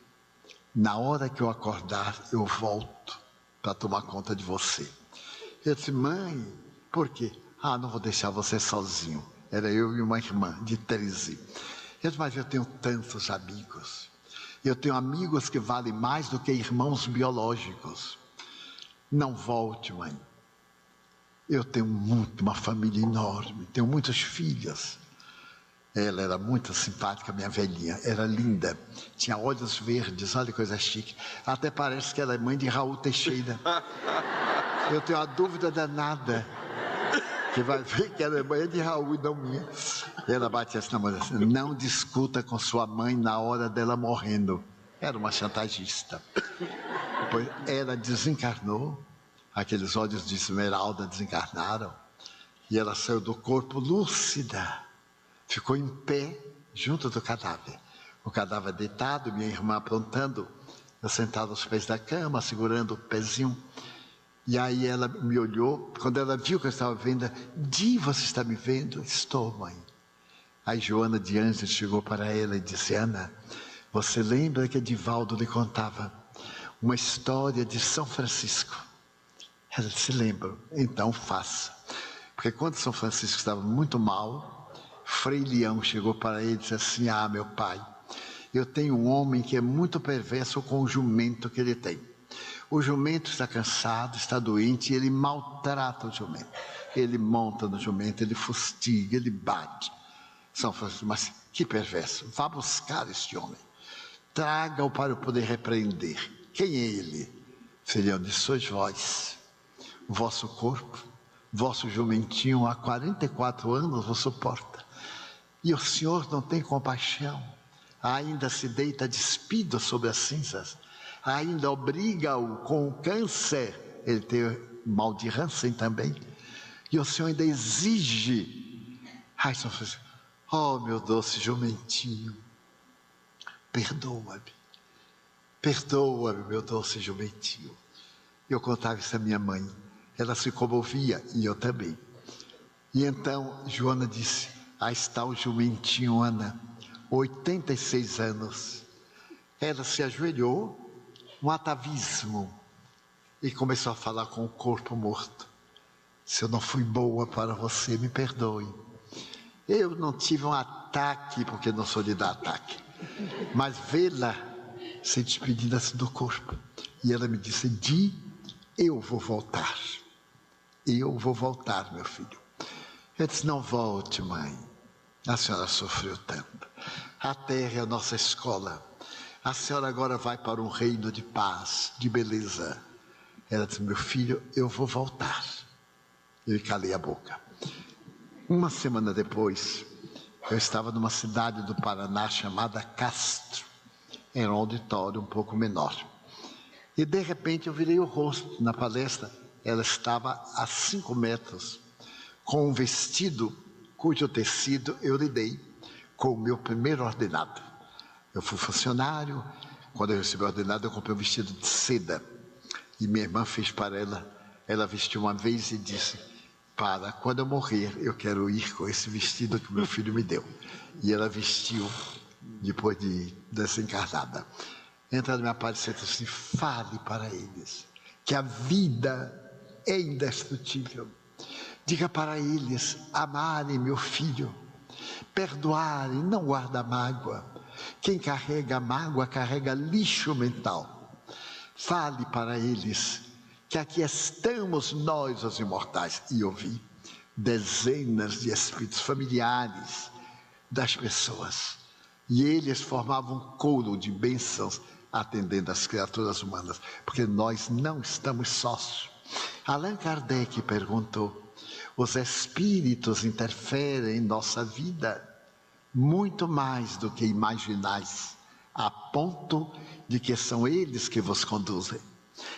na hora que eu acordar, eu volto para tomar conta de você. Eu disse, mãe, por quê? Não vou deixar você sozinho. Era eu e uma irmã de 13. Eu disse, mas eu tenho tantos amigos. Eu tenho amigos que valem mais do que irmãos biológicos. Não volte, mãe. Eu tenho uma família enorme, tenho muitas filhas. Ela era muito simpática, minha velhinha, era linda, tinha olhos verdes, olha que coisa chique. Até parece que ela é mãe de Raul Teixeira. Eu tenho uma dúvida danada, que vai ver que ela é mãe de Raul e não minha. Ela batia assim na mão assim, não discuta com sua mãe na hora dela morrendo. Era uma chantagista. Depois ela desencarnou, aqueles olhos de esmeralda desencarnaram, e ela saiu do corpo lúcida. Ficou em pé, junto do cadáver. O cadáver deitado, minha irmã aprontando. Eu sentado aos pés da cama, segurando o pezinho. E aí ela me olhou. Quando ela viu que eu estava vendo, Di, você está me vendo? Estou, mãe. Aí Joana de Ângeles chegou para ela e disse, Ana, você lembra que Edivaldo lhe contava uma história de São Francisco? Ela disse, lembro. Então faça. Porque quando São Francisco estava muito mal, Frei Leão chegou para ele e disse assim, meu pai, eu tenho um homem que é muito perverso com o jumento que ele tem. O jumento está cansado, está doente, e ele maltrata o jumento. Ele monta no jumento, ele fustiga, ele bate. São Francisco, mas que perverso, vá buscar este homem. Traga-o para eu poder repreender. Quem é ele? Frei Leão disse, sois vós, o vosso corpo, vosso jumentinho há 44 anos vos suporta. E o Senhor não tem compaixão, ainda se deita despido sobre as cinzas, ainda obriga-o com o câncer, ele tem mal de Hansen também, e o Senhor ainda exige, São Francisco, meu doce jumentinho, perdoa-me, meu doce jumentinho. Eu contava isso à minha mãe, ela se comovia, e eu também. E então Joana disse, está o jumentinho, Ana, 86 anos. Ela se ajoelhou, um atavismo, e começou a falar com o corpo morto. Se eu não fui boa para você, me perdoe. Eu não tive um ataque, porque não sou de dar ataque, mas vê-la se despedindo assim do corpo. E ela me disse, Di, eu vou voltar. Eu vou voltar, meu filho. Eu disse, não volte, mãe. A senhora sofreu tanto. A terra é a nossa escola. A senhora agora vai para um reino de paz, de beleza. Ela disse, meu filho, eu vou voltar. Eu calei a boca. Uma semana depois, eu estava numa cidade do Paraná chamada Castro. Era um auditório um pouco menor. E de repente eu virei o rosto na palestra. Ela estava a 5 metros, com um vestido cujo tecido eu lidei com o meu primeiro ordenado. Eu fui funcionário, quando eu recebi o ordenado eu comprei um vestido de seda, e minha irmã fez para ela vestiu uma vez e disse, quando eu morrer eu quero ir com esse vestido que o meu filho me deu. E ela vestiu depois de desencarnada. Entra na minha palestra e disse, fale para eles que a vida é indestrutível. Diga para eles amarem meu filho, perdoarem, não guarda mágoa. Quem carrega mágoa carrega lixo mental. Fale para eles que aqui estamos nós, os imortais. E eu vi dezenas de espíritos familiares das pessoas. E eles formavam um coro de bênçãos atendendo às criaturas humanas, porque nós não estamos sós. Allan Kardec perguntou: os espíritos interferem em nossa vida muito mais do que imaginais, a ponto de que são eles que vos conduzem.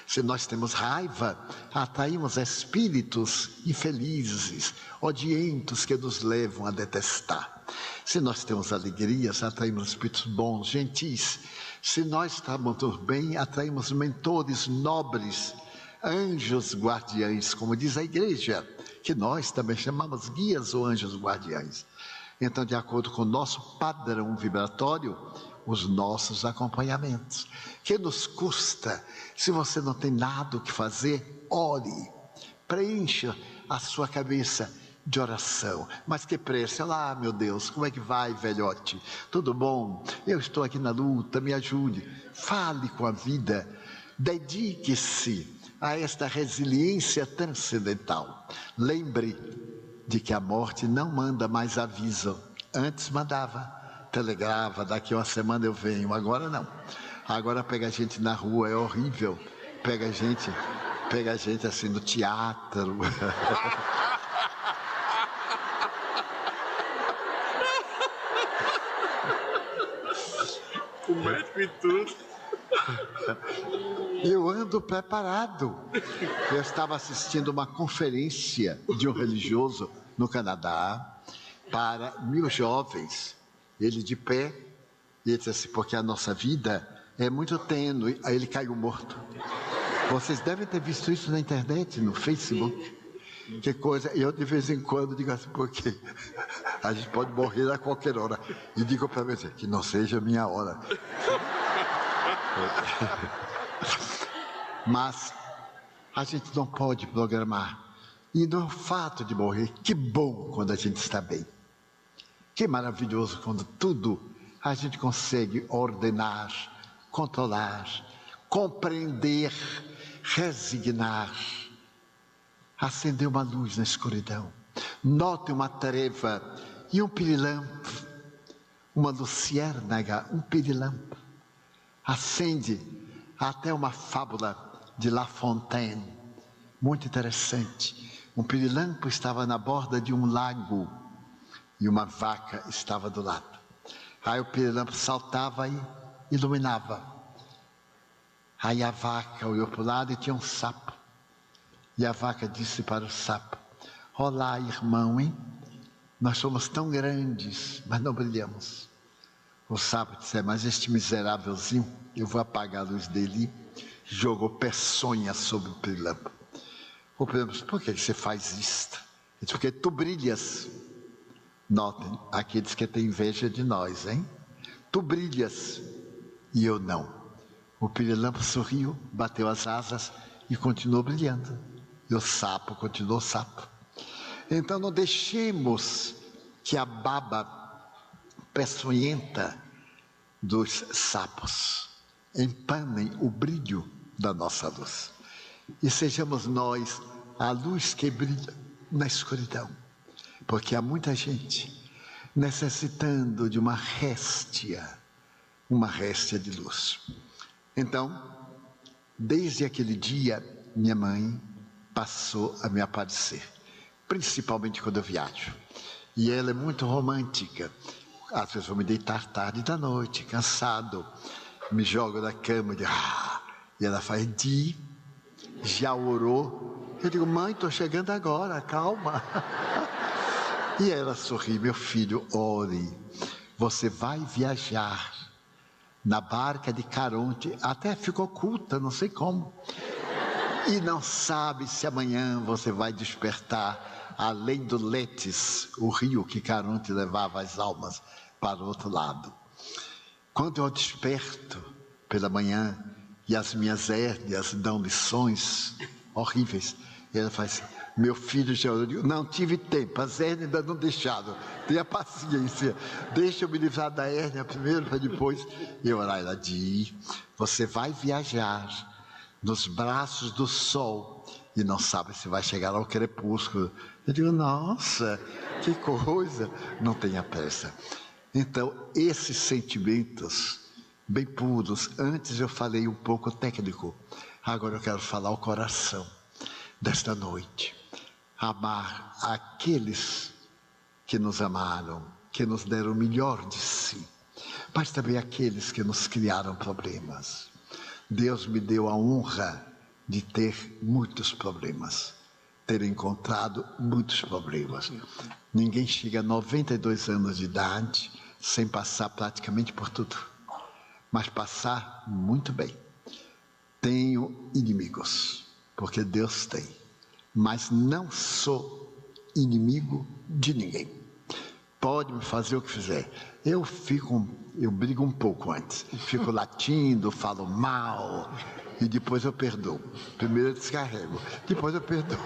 Se nós temos raiva, atraímos espíritos infelizes, odientos, que nos levam a detestar. Se nós temos alegrias, atraímos espíritos bons, gentis. Se nós estamos bem, atraímos mentores nobres, anjos guardiães, como diz a igreja, que nós também chamamos guias ou anjos guardiães. Então, de acordo com o nosso padrão vibratório, os nossos acompanhamentos. Que nos custa? Se você não tem nada o que fazer, ore, preencha a sua cabeça de oração. Mas que preço? Olá, meu Deus, como é que vai, velhote? Tudo bom? Eu estou aqui na luta, me ajude. Fale com a vida, dedique-se a esta resiliência transcendental. Lembre de que a morte não manda mais aviso. Antes mandava, telegrava, daqui uma semana eu venho. Agora não. Agora pega a gente na rua, é horrível. Pega a gente assim no teatro. O médico e tudo. Eu ando preparado. Eu estava assistindo uma conferência de um religioso no Canadá para 1000 jovens. Ele de pé, e ele disse assim: porque a nossa vida é muito tênue. Aí ele caiu morto. Vocês devem ter visto isso na internet, no Facebook. Que coisa. Eu de vez em quando digo assim: porque a gente pode morrer a qualquer hora. E digo para você: que não seja a minha hora. Mas a gente não pode programar. E no fato de morrer, que bom quando a gente está bem. Que maravilhoso quando tudo a gente consegue ordenar, controlar, compreender, resignar. Acender uma luz na escuridão. Note uma treva e um pirilampo, uma luciérnaga, um pirilampo. Acende até uma fábula de La Fontaine, muito interessante. Um pirilampo estava na borda de um lago e uma vaca estava do lado. Aí o pirilampo saltava e iluminava. Aí a vaca olhou para o lado e tinha um sapo. E a vaca disse para o sapo: olá, irmão, hein? Nós somos tão grandes, mas não brilhamos. O sapo disse: mas este miserávelzinho, eu vou apagar a luz dele. Jogou peçonha sobre o pirilampo. O pirilampo disse: por que você faz isto? Ele disse: porque tu brilhas. Notem, aqueles que têm inveja de nós, hein? Tu brilhas e eu não. O pirilampo sorriu, bateu as asas e continuou brilhando. E o sapo continuou sapo. Então não deixemos que a baba peçonhenta dos sapos empanem o brilho da nossa luz. E sejamos nós a luz que brilha na escuridão. Porque há muita gente necessitando de uma réstia de luz. Então, desde aquele dia, minha mãe passou a me aparecer, principalmente quando eu viajo. E ela é muito romântica. Às vezes vou me deitar tarde da noite, cansado, me jogo na cama e ela faz: Di, já orou? Eu digo: mãe, estou chegando agora, calma. E ela sorri: meu filho, ore, você vai viajar na barca de Caronte, até ficou oculta, não sei como. E não sabe se amanhã você vai despertar além do Letes, o rio que Caronte levava as almas para o outro lado. Quando eu desperto pela manhã e as minhas hérnias dão lições horríveis, ela faz: meu filho já orou. Eu digo: não tive tempo, as hérnias ainda não deixaram. Tenha paciência, deixa eu me livrar da hérnia primeiro para depois eu orar. Ela diz: você vai viajar nos braços do sol e não sabe se vai chegar ao crepúsculo. Eu digo: nossa, que coisa, não tenha pressa. Então, esses sentimentos bem puros. Antes eu falei um pouco técnico, agora eu quero falar o coração desta noite. Amar aqueles que nos amaram, que nos deram o melhor de si, mas também aqueles que nos criaram problemas. Deus me deu a honra de ter muitos problemas, ter encontrado muitos problemas. Ninguém chega a 92 anos de idade sem passar praticamente por tudo, mas passar muito bem. Tenho inimigos, porque Deus tem, mas não sou inimigo de ninguém. Pode me fazer o que fizer. Eu brigo um pouco antes. Fico latindo, falo mal e depois eu perdoo. Primeiro eu descarrego, depois eu perdoo.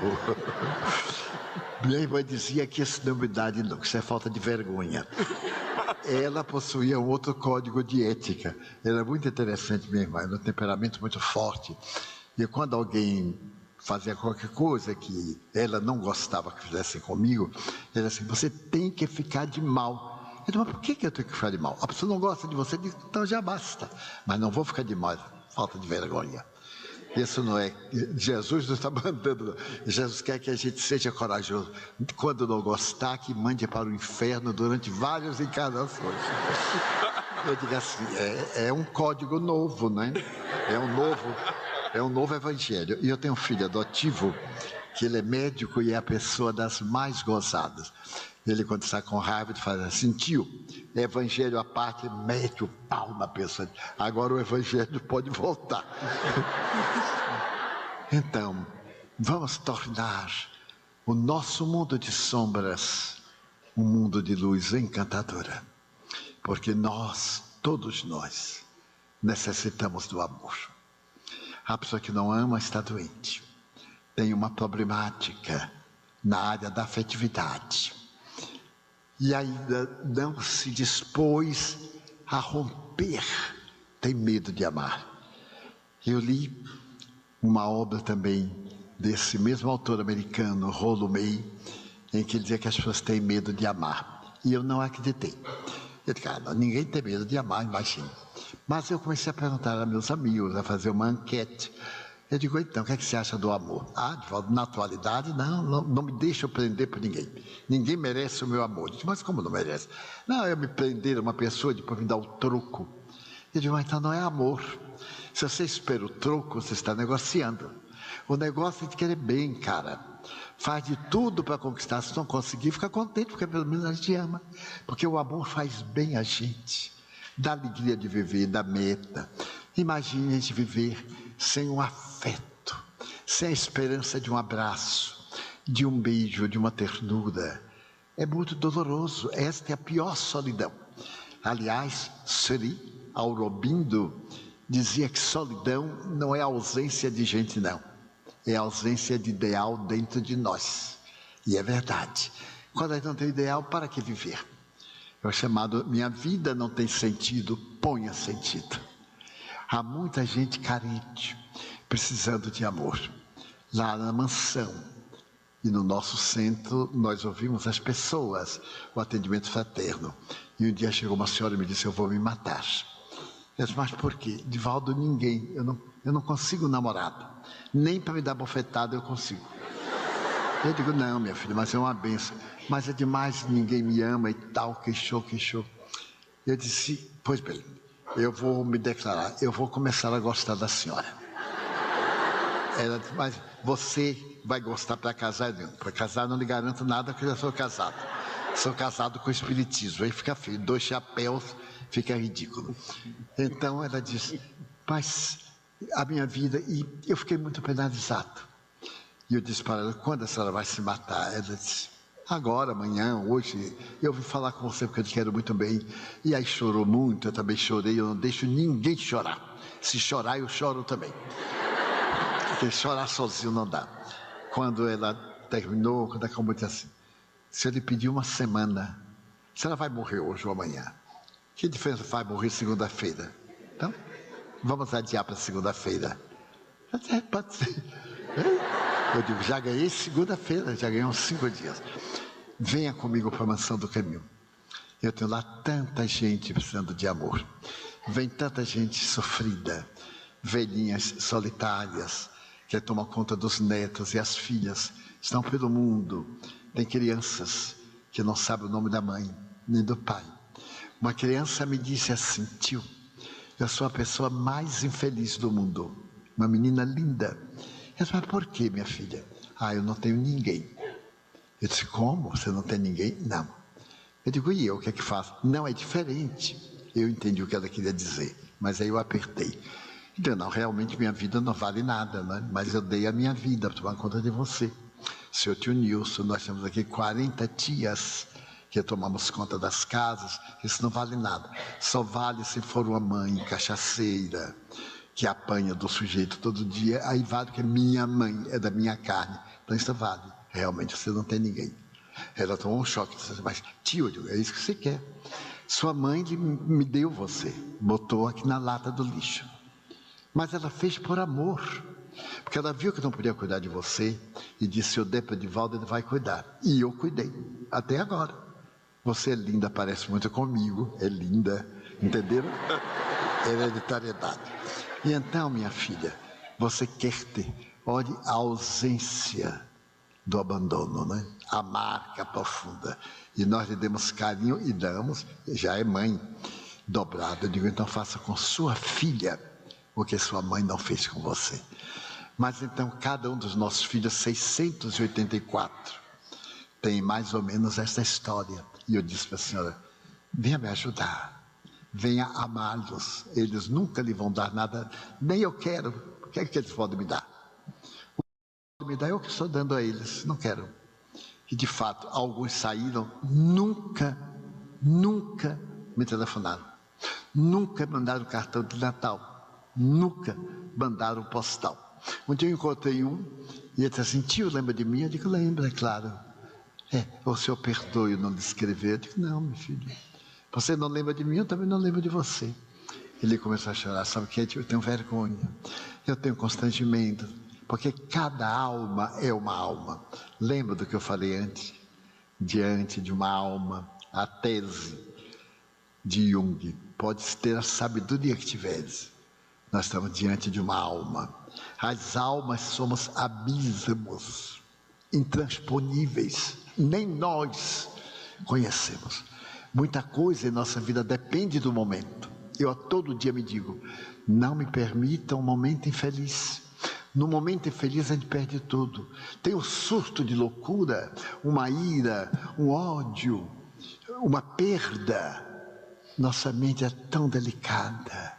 Minha irmã dizia que isso não me dá de novo, isso é falta de vergonha. Ela possuía um outro código de ética. Era muito interessante, minha irmã, era um temperamento muito forte. E quando alguém fazia qualquer coisa que ela não gostava que fizessem comigo, ela disse assim, você tem que ficar de mal. Eu disse, mas por que eu tenho que ficar de mal? A pessoa não gosta de você, então já basta. Mas não vou ficar de mal, falta de vergonha. Isso não é, Jesus não está mandando, Jesus quer que a gente seja corajoso. Quando não gostar, que mande para o inferno durante várias encarnações. Eu digo assim, é um código novo, né? É um novo evangelho. E eu tenho um filho adotivo, que ele é médico e é a pessoa das mais gozadas. Ele, quando está com raiva, ele fala assim, tio, evangelho à parte, mete o pau na pessoa. Agora o evangelho pode voltar. Então, vamos tornar o nosso mundo de sombras um mundo de luz encantadora. Porque nós, todos nós, necessitamos do amor. A pessoa que não ama está doente. Tem uma problemática na área da afetividade. E ainda não se dispôs a romper, tem medo de amar. Eu li uma obra também desse mesmo autor americano, Rollo May, em que ele dizia que as pessoas têm medo de amar. E eu não acreditei. Eu disse, cara, ninguém tem medo de amar, imagina. Mas eu comecei a perguntar a meus amigos, a fazer uma enquete. Eu digo, então, o que é que você acha do amor? Na atualidade, não me deixa eu prender por ninguém. Ninguém merece o meu amor. Eu digo, mas como não merece? Não, eu me prender a uma pessoa, depois me dar o troco. Eu digo, mas então não é amor. Se você espera o troco, você está negociando. O negócio é de querer bem, cara. Faz de tudo para conquistar. Se não conseguir, fica contente, porque pelo menos a gente ama. Porque o amor faz bem a gente. Dá alegria de viver, dá meta. Imagine a gente viver sem um afeto, sem a esperança de um abraço, de um beijo, de uma ternura. É muito doloroso. Esta é a pior solidão. Aliás, Sri Aurobindo dizia que solidão não é ausência de gente, não. É ausência de ideal dentro de nós. E é verdade. Quando a gente não tem ideal, para que viver? É o chamado, minha vida não tem sentido, ponha sentido. Há muita gente carente, precisando de amor. Lá na mansão e no nosso centro, nós ouvimos as pessoas, o atendimento fraterno. E um dia chegou uma senhora e me disse, eu vou me matar. Eu disse, mas por quê? Divaldo, ninguém, eu não consigo namorado. Nem para me dar bofetada eu consigo. Eu digo, não, minha filha, mas é uma benção. Mas é demais, ninguém me ama e tal, queixou. Eu disse, pois bem, eu vou me declarar, eu vou começar a gostar da senhora. Ela disse, mas você vai gostar para casar? Para casar não lhe garanto nada, porque eu já sou casado. Sou casado com o espiritismo, aí fica feio, 2 chapéus, fica ridículo. Então ela disse, mas a minha vida, e eu fiquei muito penalizado. E eu disse para ela, quando a senhora vai se matar? Ela disse, agora, amanhã, hoje, eu vim falar com você porque eu te quero muito bem. E aí chorou muito, eu também chorei, eu não deixo ninguém chorar. Se chorar, eu choro também. Porque chorar sozinho não dá. Quando ela terminou, quando acabou, disse assim, se eu lhe pedir uma semana, se ela vai morrer hoje ou amanhã, que diferença vai morrer segunda-feira? Então, vamos adiar para segunda-feira. Pode ser. Eu digo, já ganhei segunda-feira, já ganhei uns 5 dias. Venha comigo para a Mansão do Caminho. Eu tenho lá tanta gente precisando de amor. Vem tanta gente sofrida, velhinhas solitárias, que tomam conta dos netos e as filhas, estão pelo mundo. Tem crianças que não sabem o nome da mãe, nem do pai. Uma criança me disse assim: tio, eu sou a pessoa mais infeliz do mundo. Uma menina linda. Eu disse: mas por que, minha filha? Eu não tenho ninguém. Eu disse: como? Você não tem ninguém? Não. Eu digo: e eu, o que é que faço? Não, é diferente. Eu entendi o que ela queria dizer, mas aí eu apertei. Então, não, realmente minha vida não vale nada, né? Mas eu dei a minha vida para tomar conta de você. Seu tio Nilson, nós temos aqui 40 tias que tomamos conta das casas, isso não vale nada. Só vale se for uma mãe cachaceira, que apanha do sujeito todo dia, aí vale que é minha mãe, é da minha carne. Então isso vale, realmente você não tem ninguém. Ela tomou um choque, disse: mas tio, é isso que você quer. Sua mãe me deu você, botou aqui na lata do lixo. Mas ela fez por amor, porque ela viu que não podia cuidar de você e disse: se eu der para Edivaldo, ele vai cuidar. E eu cuidei, até agora. Você é linda, parece muito comigo, é linda, entenderam? Hereditariedade. E então, minha filha, você quer ter, olhe a ausência do abandono, né? A marca profunda. E nós lhe demos carinho e damos, já é mãe dobrada. Eu digo: então faça com sua filha o que sua mãe não fez com você. Mas então cada um dos nossos filhos, 684, tem mais ou menos essa história. E eu disse para a senhora: venha me ajudar, venha amá-los. Eles nunca lhe vão dar nada, nem eu quero. O que é que eles podem me dar? O que podem me dar é o que estou dando a eles, não quero. E de fato, alguns saíram, nunca me telefonaram, nunca mandaram cartão de Natal, nunca mandaram postal. Um dia eu encontrei um e ele disse assim: tio, lembra de mim? Eu digo: lembra, é claro. O senhor perdoe eu não lhe escrever? Eu digo: não, meu filho, você não lembra de mim, eu também não lembro de você. Ele começou a chorar. Sabe o que é? Eu tenho vergonha, eu tenho constrangimento, porque cada alma é uma alma. Lembra do que eu falei antes? Diante de uma alma, a tese de Jung: podes ter a sabedoria que tiveres, nós estamos diante de uma alma. As almas somos abismos intransponíveis, nem nós conhecemos. Muita coisa em nossa vida depende do momento. Eu todo dia me digo: não me permita um momento infeliz. No momento infeliz a gente perde tudo. Tem um surto de loucura, uma ira, um ódio, uma perda. Nossa mente é tão delicada.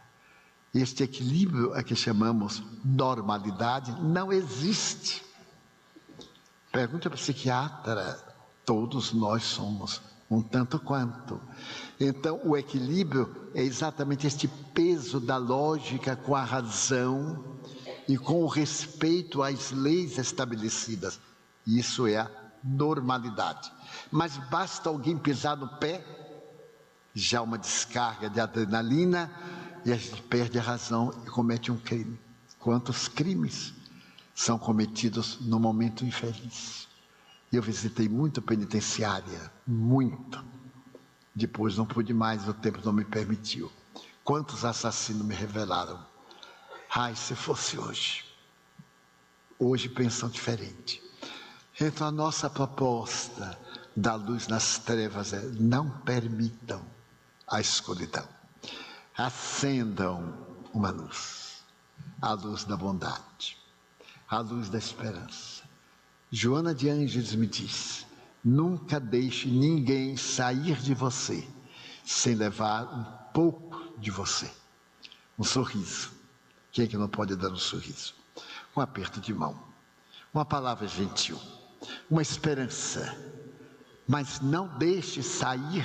Este equilíbrio a que chamamos normalidade não existe. Pergunta para o psiquiatra: todos nós somos um tanto quanto. Então o equilíbrio é exatamente este peso da lógica com a razão e com o respeito às leis estabelecidas. Isso é a normalidade. Mas basta alguém pisar no pé, já uma descarga de adrenalina, e a gente perde a razão e comete um crime. Quantos crimes são cometidos no momento infeliz? Eu visitei muito penitenciária, muito. Depois não pude mais, o tempo não me permitiu. Quantos assassinos me revelaram? Ai, se fosse hoje. Hoje pensam diferente. Então a nossa proposta da luz nas trevas é: não permitam a escuridão. Acendam uma luz, a luz da bondade, a luz da esperança. Joana de Ângeles me diz: nunca deixe ninguém sair de você sem levar um pouco de você. Um sorriso. Quem é que não pode dar um sorriso? Um aperto de mão, uma palavra gentil, uma esperança. Mas não deixe sair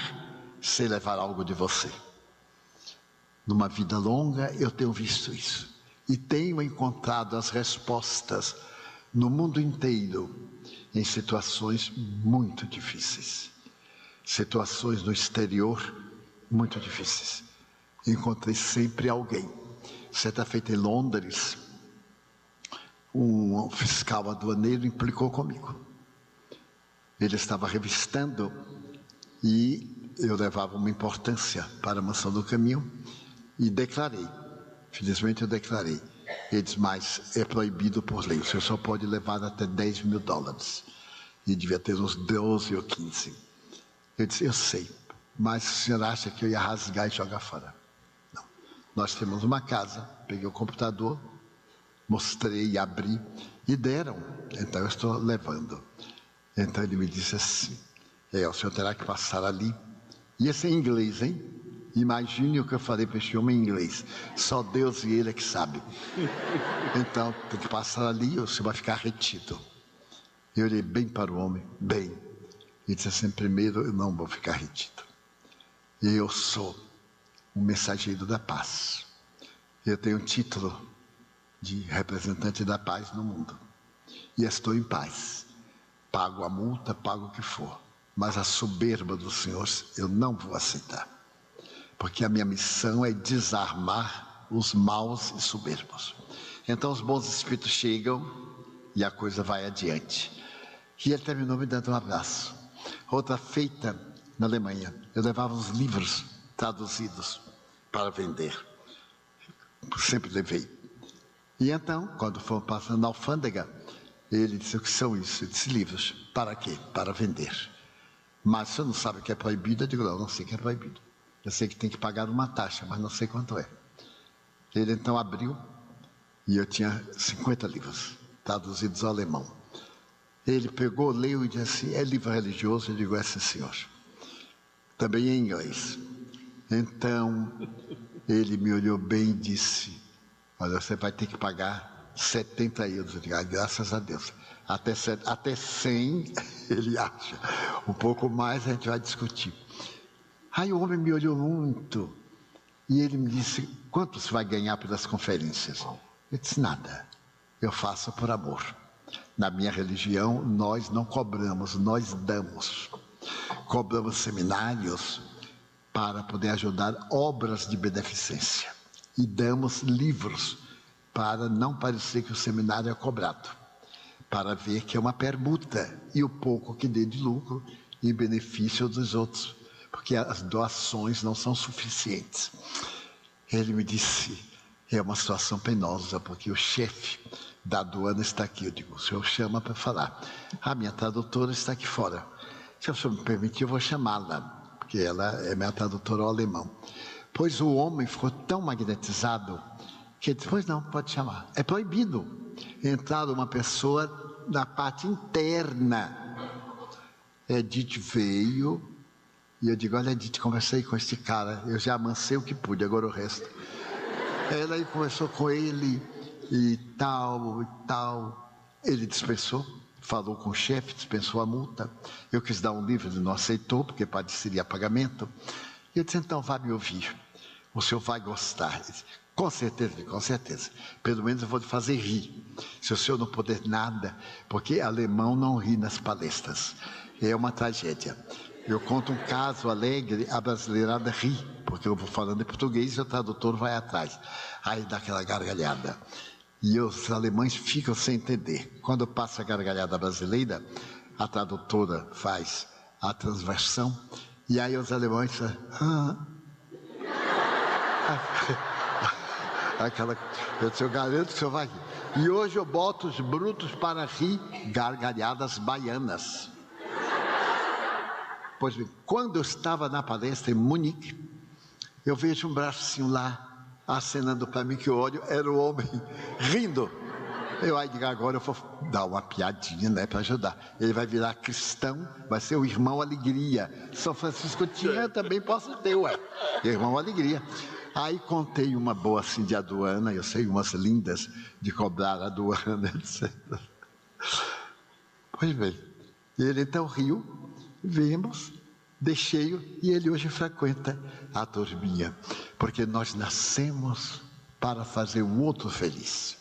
sem levar algo de você. Numa vida longa eu tenho visto isso e tenho encontrado as respostas no mundo inteiro, em situações muito difíceis, situações no exterior muito difíceis. Encontrei sempre alguém. Certa feita em Londres, um fiscal aduaneiro implicou comigo. Ele estava revistando e eu levava uma importância para a Mansão do Caminho. E declarei, felizmente eu declarei. Ele disse, mas é proibido por lei, o senhor só pode levar até $10.000. E devia ter uns 12 ou 15. Eu disse, eu sei, mas o senhor acha que eu ia rasgar e jogar fora? Não. Nós temos uma casa, peguei o computador, mostrei, abri e deram. Então eu estou levando. Então ele me disse assim, o senhor terá que passar ali. Ia ser em inglês, hein? Imagine o que eu falei para esse homem em inglês. Só Deus e ele é que sabe. Então, tem que passar ali, você vai ficar retido. Eu olhei bem para o homem, bem. E disse assim, primeiro, eu não vou ficar retido. Eu sou um mensageiro da paz. Eu tenho um título de representante da paz no mundo. E estou em paz. Pago a multa, pago o que for. Mas a soberba dos senhores eu não vou aceitar. Porque a minha missão é desarmar os maus e soberbos. Então os bons espíritos chegam e a coisa vai adiante. E ele terminou me dando um abraço. Outra feita na Alemanha, eu levava uns livros traduzidos para vender. Sempre levei. E então, quando fomos passando na alfândega, ele disse, o que são isso? Eu disse, livros. Para quê? Para vender. Mas você não sabe o que é proibido? Eu digo, não sei o que é proibido. Eu sei que tem que pagar uma taxa, mas não sei quanto é. Ele então abriu e eu tinha 50 livros, traduzidos ao alemão. Ele pegou, leu e disse assim, é livro religioso? Eu digo, é sim, senhor. Também em inglês. Então, ele me olhou bem e disse, olha, você vai ter que pagar 70 euros. Eu digo, graças a Deus. Até 100, ele acha. Um pouco mais a gente vai discutir. Aí o homem me olhou muito e ele me disse, quanto você vai ganhar pelas conferências? Eu disse, nada, eu faço por amor. Na minha religião, nós não cobramos, nós damos. Cobramos seminários para poder ajudar obras de beneficência. E damos livros para não parecer que o seminário é cobrado. Para ver que é uma permuta e o pouco que dê de lucro em benefício dos outros. Porque as doações não são suficientes. Ele me disse, é uma situação penosa, porque o chefe da aduana está aqui. Eu digo, o senhor chama para falar. A minha tradutora está aqui fora. Se o senhor me permitir, eu vou chamá-la, porque ela é minha tradutora ao alemão. Pois o homem ficou tão magnetizado, que ele disse, pois não, pode chamar. É proibido entrar uma pessoa na parte interna. Edith veio... E eu digo, olha, Edith, conversei com este cara, eu já amancei o que pude, agora o resto. Ela aí conversou com ele e tal. Ele dispensou, falou com o chefe, dispensou a multa. Eu quis dar um livro, ele não aceitou, porque pareceria pagamento. E eu disse, então vá me ouvir, o senhor vai gostar. Ele disse, com certeza. Pelo menos eu vou lhe fazer rir. Se o senhor não puder nada, porque alemão não ri nas palestras. É uma tragédia. Eu conto um caso alegre, a brasileirada ri, porque eu vou falando em português e o tradutor vai atrás. Aí dá aquela gargalhada. E os alemães ficam sem entender. Quando passa a gargalhada brasileira, a tradutora faz a transversão, e aí os alemães dizem, eu garanto que o senhor vai rir. E hoje eu boto os brutos para rir, gargalhadas baianas. Pois bem, quando eu estava na palestra em Munique, eu vejo um bracinho lá, acenando para mim, que eu olho, era o homem rindo. Eu aí digo, agora eu vou dar uma piadinha, né, para ajudar. Ele vai virar cristão, vai ser o irmão Alegria. São Francisco tinha, eu também posso ter, irmão Alegria. Aí contei uma boa assim de aduana, eu sei umas lindas de cobrar aduana, etc. Pois bem, ele então riu. Vimos, deixei-o e ele hoje frequenta a turminha, porque nós nascemos para fazer o outro feliz,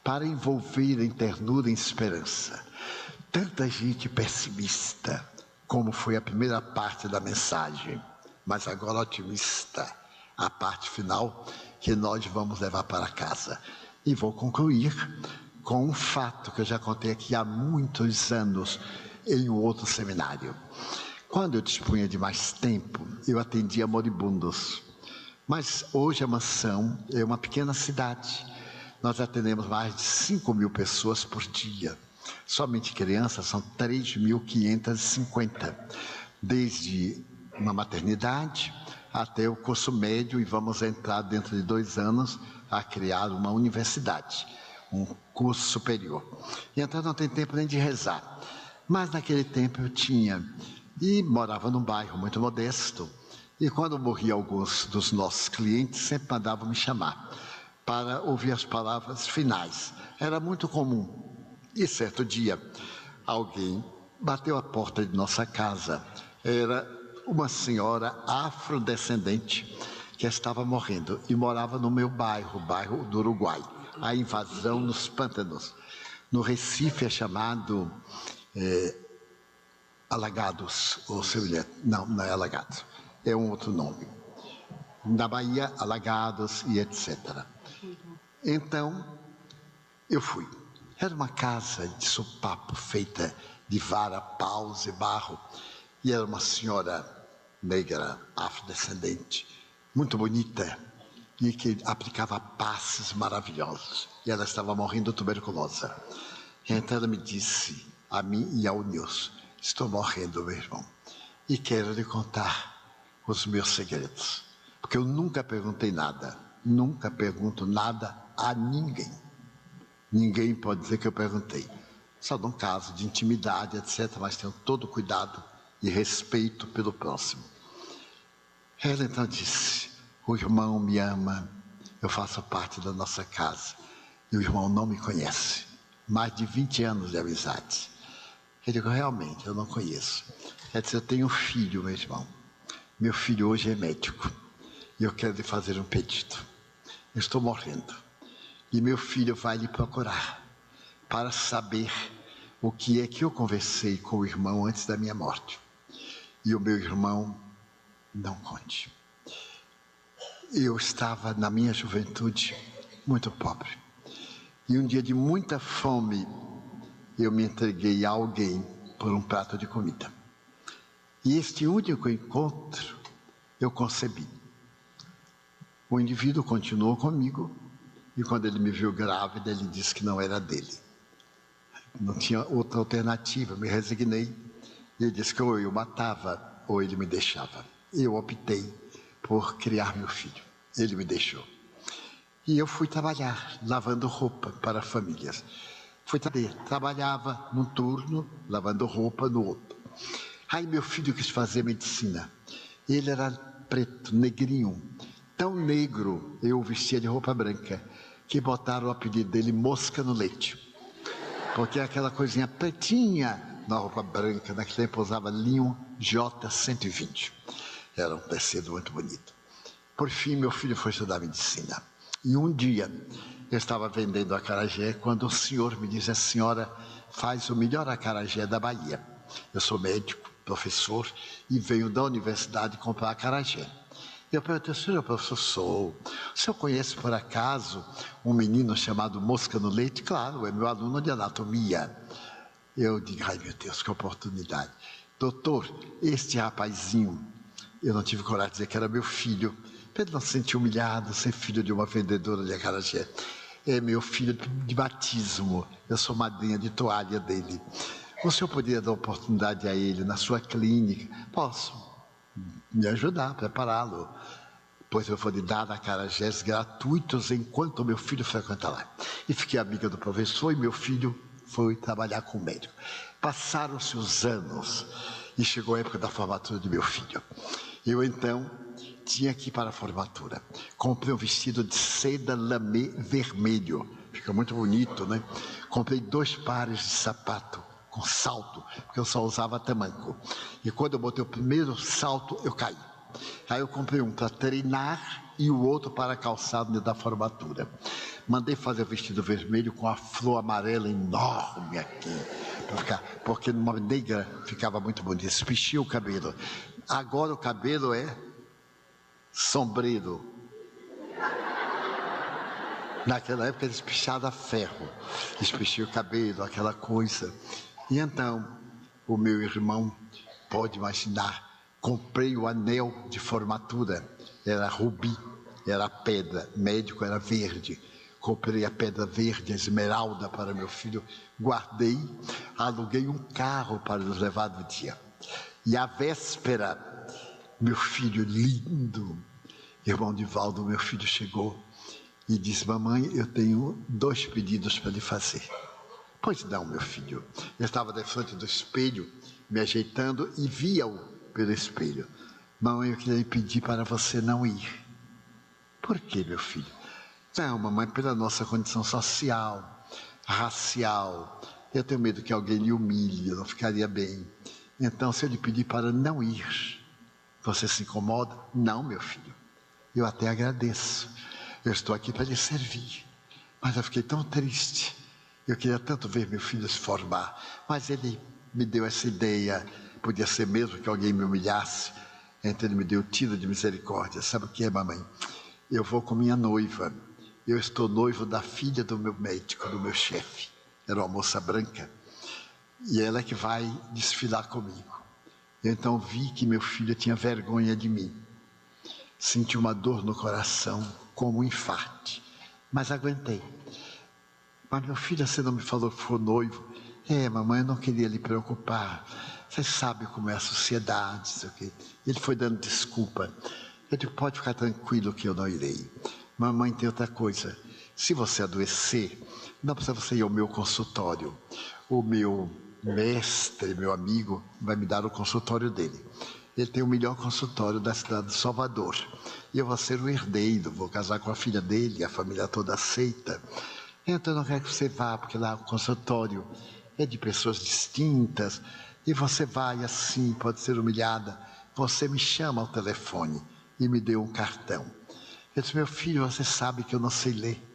para envolver em ternura e esperança. Tanta gente pessimista, como foi a primeira parte da mensagem, mas agora otimista, a parte final que nós vamos levar para casa. E vou concluir com um fato que eu já contei aqui há muitos anos, em um outro seminário. Quando eu dispunha de mais tempo, eu atendia moribundos. Mas hoje a mansão é uma pequena cidade. Nós atendemos mais de 5.000 pessoas por dia. Somente crianças são 3.550, desde uma maternidade até o curso médio, e vamos entrar dentro de 2 anos a criar uma universidade, um curso superior. E então não tem tempo nem de rezar. Mas naquele tempo eu tinha, e morava num bairro muito modesto, e quando morria alguns dos nossos clientes, sempre mandavam me chamar para ouvir as palavras finais. Era muito comum. E certo dia, alguém bateu a porta de nossa casa. Era uma senhora afrodescendente que estava morrendo e morava no meu bairro, o bairro do Uruguai. A invasão nos pântanos. No Recife é chamado Alagados, ou seja, não é Alagados, é um outro nome. Na Bahia, Alagados e etc. Então, eu fui. Era uma casa de sopapo feita de vara, paus e barro. E era uma senhora negra, afrodescendente, muito bonita, e que aplicava passes maravilhosos. E ela estava morrendo de tuberculose. Então ela me disse, a mim e ao Nilson, estou morrendo, meu irmão, e quero lhe contar os meus segredos. Porque eu nunca perguntei nada, nunca pergunto nada a ninguém. Ninguém pode dizer que eu perguntei. Só num caso de intimidade, etc., mas tenho todo cuidado e respeito pelo próximo. Ela então disse, o irmão me ama, eu faço parte da nossa casa, e o irmão não me conhece. Mais de 20 anos de amizade. Eu digo, realmente, eu não conheço. Ela disse, eu tenho um filho, meu irmão. Meu filho hoje é médico, e eu quero lhe fazer um pedido. Eu estou morrendo. E meu filho vai lhe procurar para saber o que é que eu conversei com o irmão antes da minha morte. E o meu irmão não conte. Eu estava na minha juventude muito pobre. E um dia de muita fome, eu me entreguei a alguém por um prato de comida. E este único encontro, eu concebi. O indivíduo continuou comigo, e quando ele me viu grávida, ele disse que não era dele. Não tinha outra alternativa, me resignei. E ele disse que ou eu matava, ou ele me deixava. Eu optei por criar meu filho. Ele me deixou. E eu fui trabalhar, lavando roupa para famílias. Trabalhava num turno, lavando roupa no outro. Aí meu filho quis fazer medicina. Ele era preto, negrinho. Tão negro, eu o vestia de roupa branca, que botaram o apelido dele Mosca no Leite. Porque é aquela coisinha pretinha na roupa branca, naquele tempo usava linho J120. Era um tecido muito bonito. Por fim, meu filho foi estudar medicina. E um dia, eu estava vendendo acarajé, quando o senhor me disse, a senhora faz o melhor acarajé da Bahia. Eu sou médico, professor, e venho da universidade comprar acarajé. Eu perguntei, senhor professor, o senhor conhece por acaso um menino chamado Mosca no Leite? Claro, é meu aluno de anatomia. Eu digo, ai meu Deus, que oportunidade. Doutor, este rapazinho, eu não tive coragem de dizer que era meu filho, para ele não se sentir humilhado, ser filho de uma vendedora de acarajé. É meu filho de batismo, eu sou madrinha de toalha dele. O senhor poderia dar oportunidade a ele na sua clínica? Posso me ajudar, prepará-lo, pois eu vou lhe dar acarajés gratuitos enquanto meu filho frequenta lá. E fiquei amiga do professor e meu filho foi trabalhar com o médico. Passaram-se os anos e chegou a época da formatura do meu filho. Eu então tinha que ir para a formatura. Comprei um vestido de seda lamê vermelho, fica muito bonito, né? Comprei 2 pares de sapato com salto, porque eu só usava tamanco. E quando eu botei o primeiro salto, eu caí. Aí eu comprei um para treinar e o outro para calçado da formatura. Mandei fazer o vestido vermelho com a flor amarela enorme aqui, porque numa negra ficava muito bonito. Espichei o cabelo. Agora o cabelo é sombreiro. Naquela época eles pichavam a ferro, espichei o cabelo, aquela coisa. E então, o meu irmão, pode imaginar, comprei o anel de formatura, era rubi, era a pedra, médico era verde. Comprei a pedra verde, a esmeralda para meu filho, guardei, aluguei um carro para nos levar no dia. E à véspera, meu filho lindo, irmão Divaldo, meu filho chegou e disse: mamãe, eu tenho 2 pedidos para lhe fazer. Pois não, meu filho. Eu estava de frente do espelho, me ajeitando e via-o pelo espelho. Mamãe, eu queria lhe pedir para você não ir. Por quê, meu filho? Não, mamãe, pela nossa condição social, racial. Eu tenho medo que alguém lhe humilhe, eu não ficaria bem. Então, se eu lhe pedir para não ir, você se incomoda? Não, meu filho. Eu até agradeço. Eu estou aqui para lhe servir. Mas eu fiquei tão triste. Eu queria tanto ver meu filho se formar. Mas ele me deu essa ideia. Podia ser mesmo que alguém me humilhasse. Então ele me deu tiro de misericórdia. Sabe o que é, mamãe? Eu vou com minha noiva. Eu estou noivo da filha do meu médico, do meu chefe. Era uma moça branca. E ela é que vai desfilar comigo. Eu então vi que meu filho tinha vergonha de mim. Senti uma dor no coração, como um infarte. Mas aguentei. Mas meu filho, você não me falou que foi noivo? Mamãe, eu não queria lhe preocupar. Você sabe como é a sociedade, sei o quê. Ele foi dando desculpa. Eu disse: pode ficar tranquilo que eu não irei. Mamãe, tem outra coisa. Se você adoecer, não precisa você ir ao meu consultório. O meu mestre, meu amigo, vai me dar o consultório dele. Ele tem o melhor consultório da cidade de Salvador. E eu vou ser o herdeiro, vou casar com a filha dele, a família toda aceita. Então eu não quero que você vá, porque lá o consultório é de pessoas distintas. E você vai assim, pode ser humilhada. Você me chama ao telefone e me deu um cartão. Eu disse: meu filho, você sabe que eu não sei ler.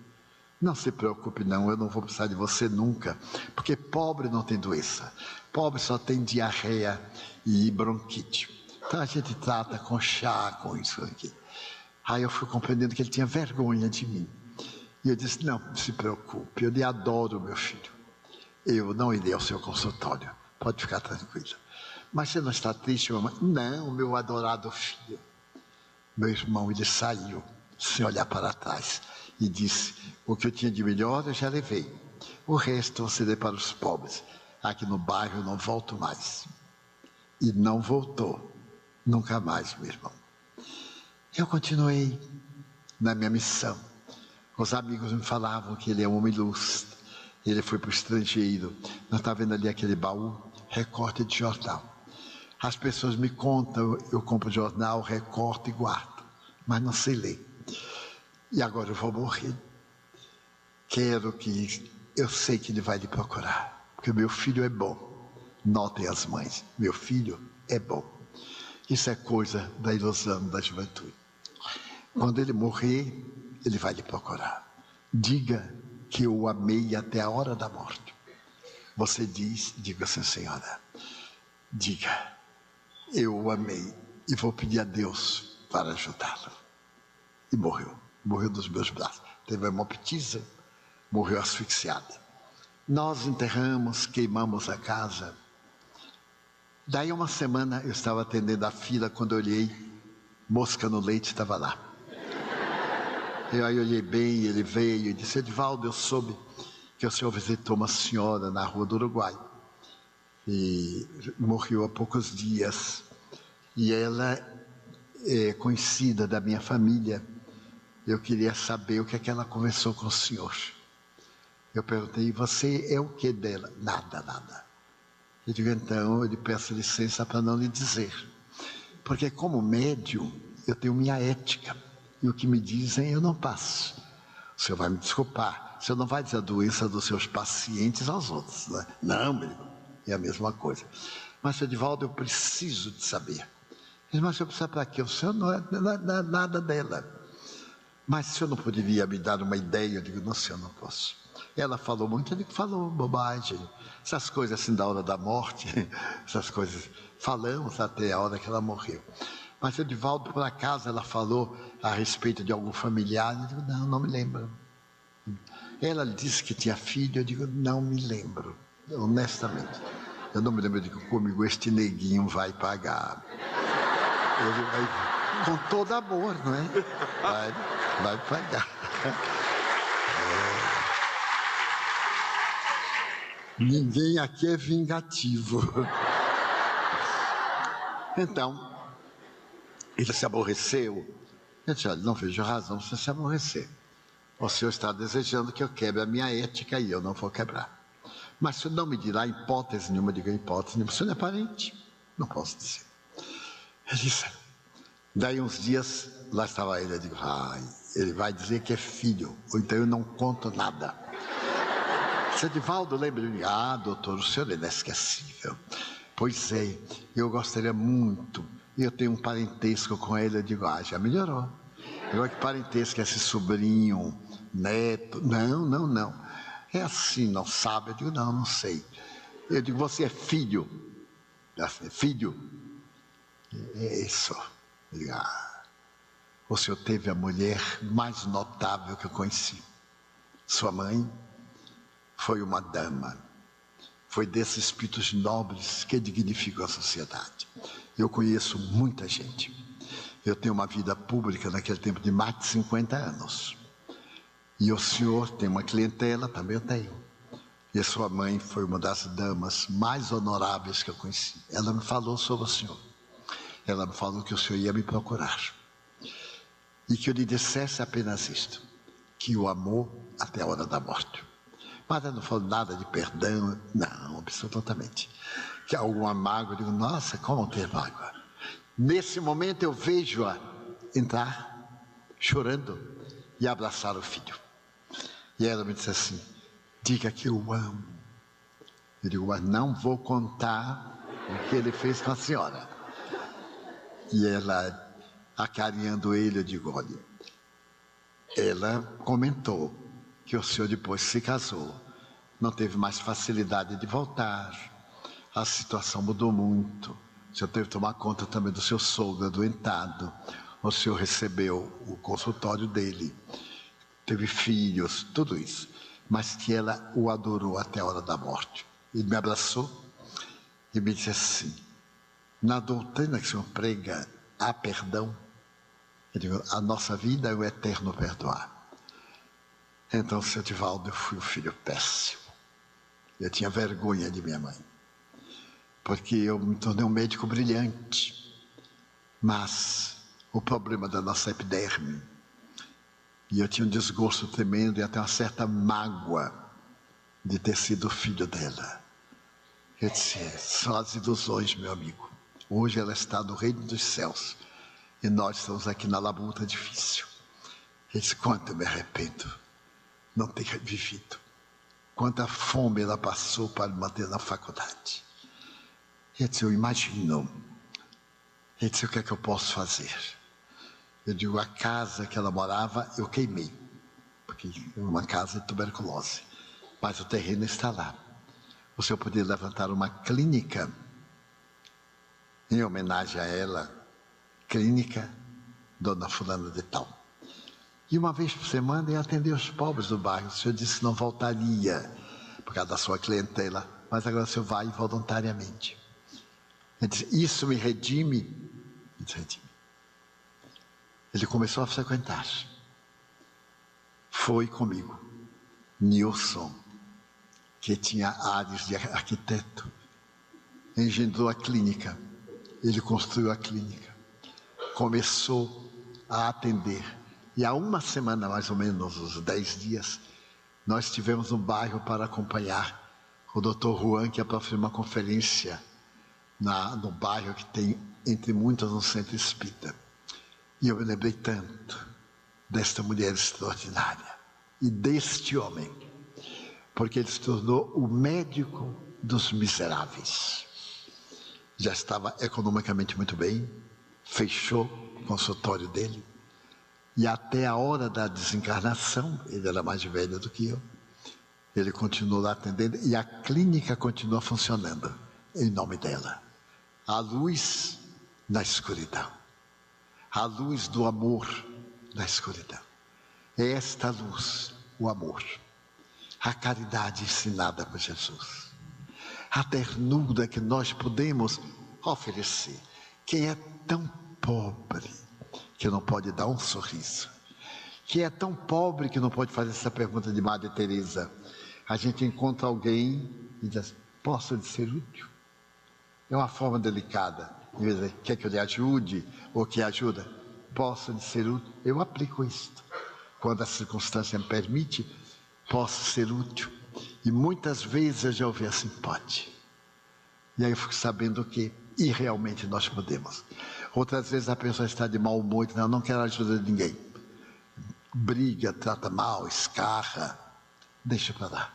Não se preocupe não, eu não vou precisar de você nunca. Porque pobre não tem doença. Pobre só tem diarreia e bronquite. Então a gente trata com chá, com isso aqui. Aí eu fui compreendendo que ele tinha vergonha de mim. E eu disse: não se preocupe, eu lhe adoro, meu filho. Eu não irei ao seu consultório, pode ficar tranquila. Mas você não está triste, mamãe? Não, meu adorado filho. Meu irmão, ele saiu, sem olhar para trás, e disse: o que eu tinha de melhor eu já levei. O resto você dê para os pobres. Aqui no bairro eu não volto mais. E não voltou, nunca mais, meu irmão. Eu continuei na minha missão. Os amigos me falavam que ele é um homem ilustre. Ele foi para o estrangeiro. Nós estamos vendo ali aquele baú, recorte de jornal. As pessoas me contam, eu compro jornal, recorto e guardo. Mas não sei ler. E agora eu vou morrer. Eu sei que ele vai lhe procurar. Porque meu filho é bom. Notem as mães, meu filho é bom. Isso é coisa da ilusão da juventude. Quando ele morrer, ele vai lhe procurar. Diga que eu o amei até a hora da morte. Você diga assim: senhora, diga, eu o amei e vou pedir a Deus para ajudá-lo. E morreu dos meus braços. Teve hemoptise, morreu asfixiada. Nós enterramos, queimamos a casa. Daí uma semana eu estava atendendo a fila, quando eu olhei, mosca no leite estava lá. Aí eu olhei bem, ele veio e disse: Edivaldo, eu soube que o senhor visitou uma senhora na rua do Uruguai. E morreu há poucos dias. E ela é conhecida da minha família. Eu queria saber o que é que ela conversou com o senhor. Eu perguntei: você é o que dela? Nada. Eu digo: então, eu lhe peço licença para não lhe dizer. Porque como médium, eu tenho minha ética. E o que me dizem, eu não passo. O senhor vai me desculpar. O senhor não vai dizer a doença dos seus pacientes aos outros, né? Não, meu irmão, é a mesma coisa. Mas, senhor Edivaldo, eu preciso de saber. Mas o senhor precisa para quê? O senhor não é nada dela. Mas o senhor não poderia me dar uma ideia? Eu digo: não, senhor, não posso. Ela falou muito, eu digo: falou bobagem. Essas coisas assim da hora da morte, essas coisas, falamos até a hora que ela morreu. Mas Edivaldo, por acaso, ela falou a respeito de algum familiar? Eu digo: não me lembro. Ela disse que tinha filho, eu digo: não me lembro, honestamente. Eu não me lembro. Eu digo: comigo este neguinho vai pagar. Ele vai, com todo amor, não é? Vai. Vai pagar. Ninguém aqui é vingativo. Então, ele se aborreceu. Eu disse, olha, não vejo razão você se aborrecer. O senhor está desejando que eu quebre a minha ética e eu não vou quebrar. Mas o senhor não me dirá hipótese nenhuma, diga hipótese nenhuma. O senhor não é parente? Não posso dizer. Ele disse, daí uns dias, lá estava ele, eu digo, ele vai dizer que é filho, ou então eu não conto nada. Seu Edivaldo, lembra de mim? Doutor, o senhor é inesquecível. Pois é, eu gostaria muito, eu tenho um parentesco com ele, eu digo, já melhorou. Agora que parentesco é esse sobrinho, neto? Não. É assim, não sabe? Eu digo, não sei. Eu digo, você é filho? É filho? É isso. Eu digo, o senhor teve a mulher mais notável que eu conheci. Sua mãe foi uma dama. Foi desses espíritos nobres que dignificam a sociedade. Eu conheço muita gente. Eu tenho uma vida pública naquele tempo de mais de 50 anos. E o senhor tem uma clientela, também eu tenho. E a sua mãe foi uma das damas mais honoráveis que eu conheci. Ela me falou sobre o senhor. Ela me falou que o senhor ia me procurar. E que eu lhe dissesse apenas isto, que o amou até a hora da morte. Mas ela não falou nada de perdão, não, absolutamente. Que há alguma mágoa, eu digo, nossa, como ter mágoa? Nesse momento eu vejo-a entrar, chorando, e abraçar o filho. E ela me disse assim, diga que eu amo. Eu digo, mas não vou contar o que ele fez com a senhora. E ela, acarinhando ele, eu digo, olha, ela comentou que o senhor depois se casou, não teve mais facilidade de voltar, a situação mudou muito, o senhor teve que tomar conta também do seu sogro adoentado, o senhor recebeu o consultório dele, teve filhos, tudo isso, mas que ela o adorou até a hora da morte. Ele me abraçou e me disse assim, na doutrina que o senhor prega, há perdão? Eu digo, a nossa vida é o eterno perdoar. Então, seu Edivaldo, eu fui um filho péssimo. Eu tinha vergonha de minha mãe, porque eu me tornei um médico brilhante. Mas o problema da nossa epiderme, e eu tinha um desgosto tremendo e até uma certa mágoa de ter sido filho dela. Eu disse, são as ilusões, meu amigo. Hoje ela está no reino dos céus e nós estamos aqui na labuta difícil. Eu disse, quanto eu me arrependo não ter vivido. Quanta fome ela passou para me manter na faculdade. Eu disse, eu imagino. Ele disse, o que é que eu posso fazer? Eu digo, a casa que ela morava, eu queimei. Porque é uma casa de tuberculose. Mas o terreno está lá. O senhor poderia levantar uma clínica em homenagem a ela. Clínica Dona Fulana de Tal. E uma vez por semana ia atender os pobres do bairro. O senhor disse que não voltaria por causa da sua clientela, mas agora o senhor vai voluntariamente. Ele disse, isso me redime? Ele disse, redime. Ele começou a frequentar. Foi comigo. Nilson, que tinha áreas de arquiteto, engendrou a clínica. Ele construiu a clínica. Começou a atender. E há uma semana, mais ou menos, uns 10 dias, nós estivemos no bairro para acompanhar o Dr. Juan, que ia para fazer uma conferência no bairro que tem, entre muitas, um centro espírita. E eu me lembrei tanto desta mulher extraordinária e deste homem, porque ele se tornou o médico dos miseráveis. Já estava economicamente muito bem, fechou o consultório dele, e até a hora da desencarnação, ele era mais velho do que eu, ele continuou lá atendendo e a clínica continua funcionando em nome dela. A luz na escuridão, a luz do amor na escuridão. É esta luz, o amor, a caridade ensinada por Jesus, a ternura que nós podemos oferecer. Quem é tão pobre que não pode dar um sorriso, que é tão pobre que não pode fazer essa pergunta de Madre Teresa. A gente encontra alguém e diz: posso lhe ser útil? É uma forma delicada. Em vez de dizer, quer que eu lhe ajude ou que ajuda? Posso lhe ser útil? Eu aplico isto. Quando a circunstância me permite, posso ser útil. E muitas vezes eu já ouvi assim: pode. E aí eu fico sabendo que, e realmente nós podemos. Outras vezes a pessoa está de mau humor e diz: não quero a ajuda de ninguém. Briga, trata mal, escarra, deixa para lá.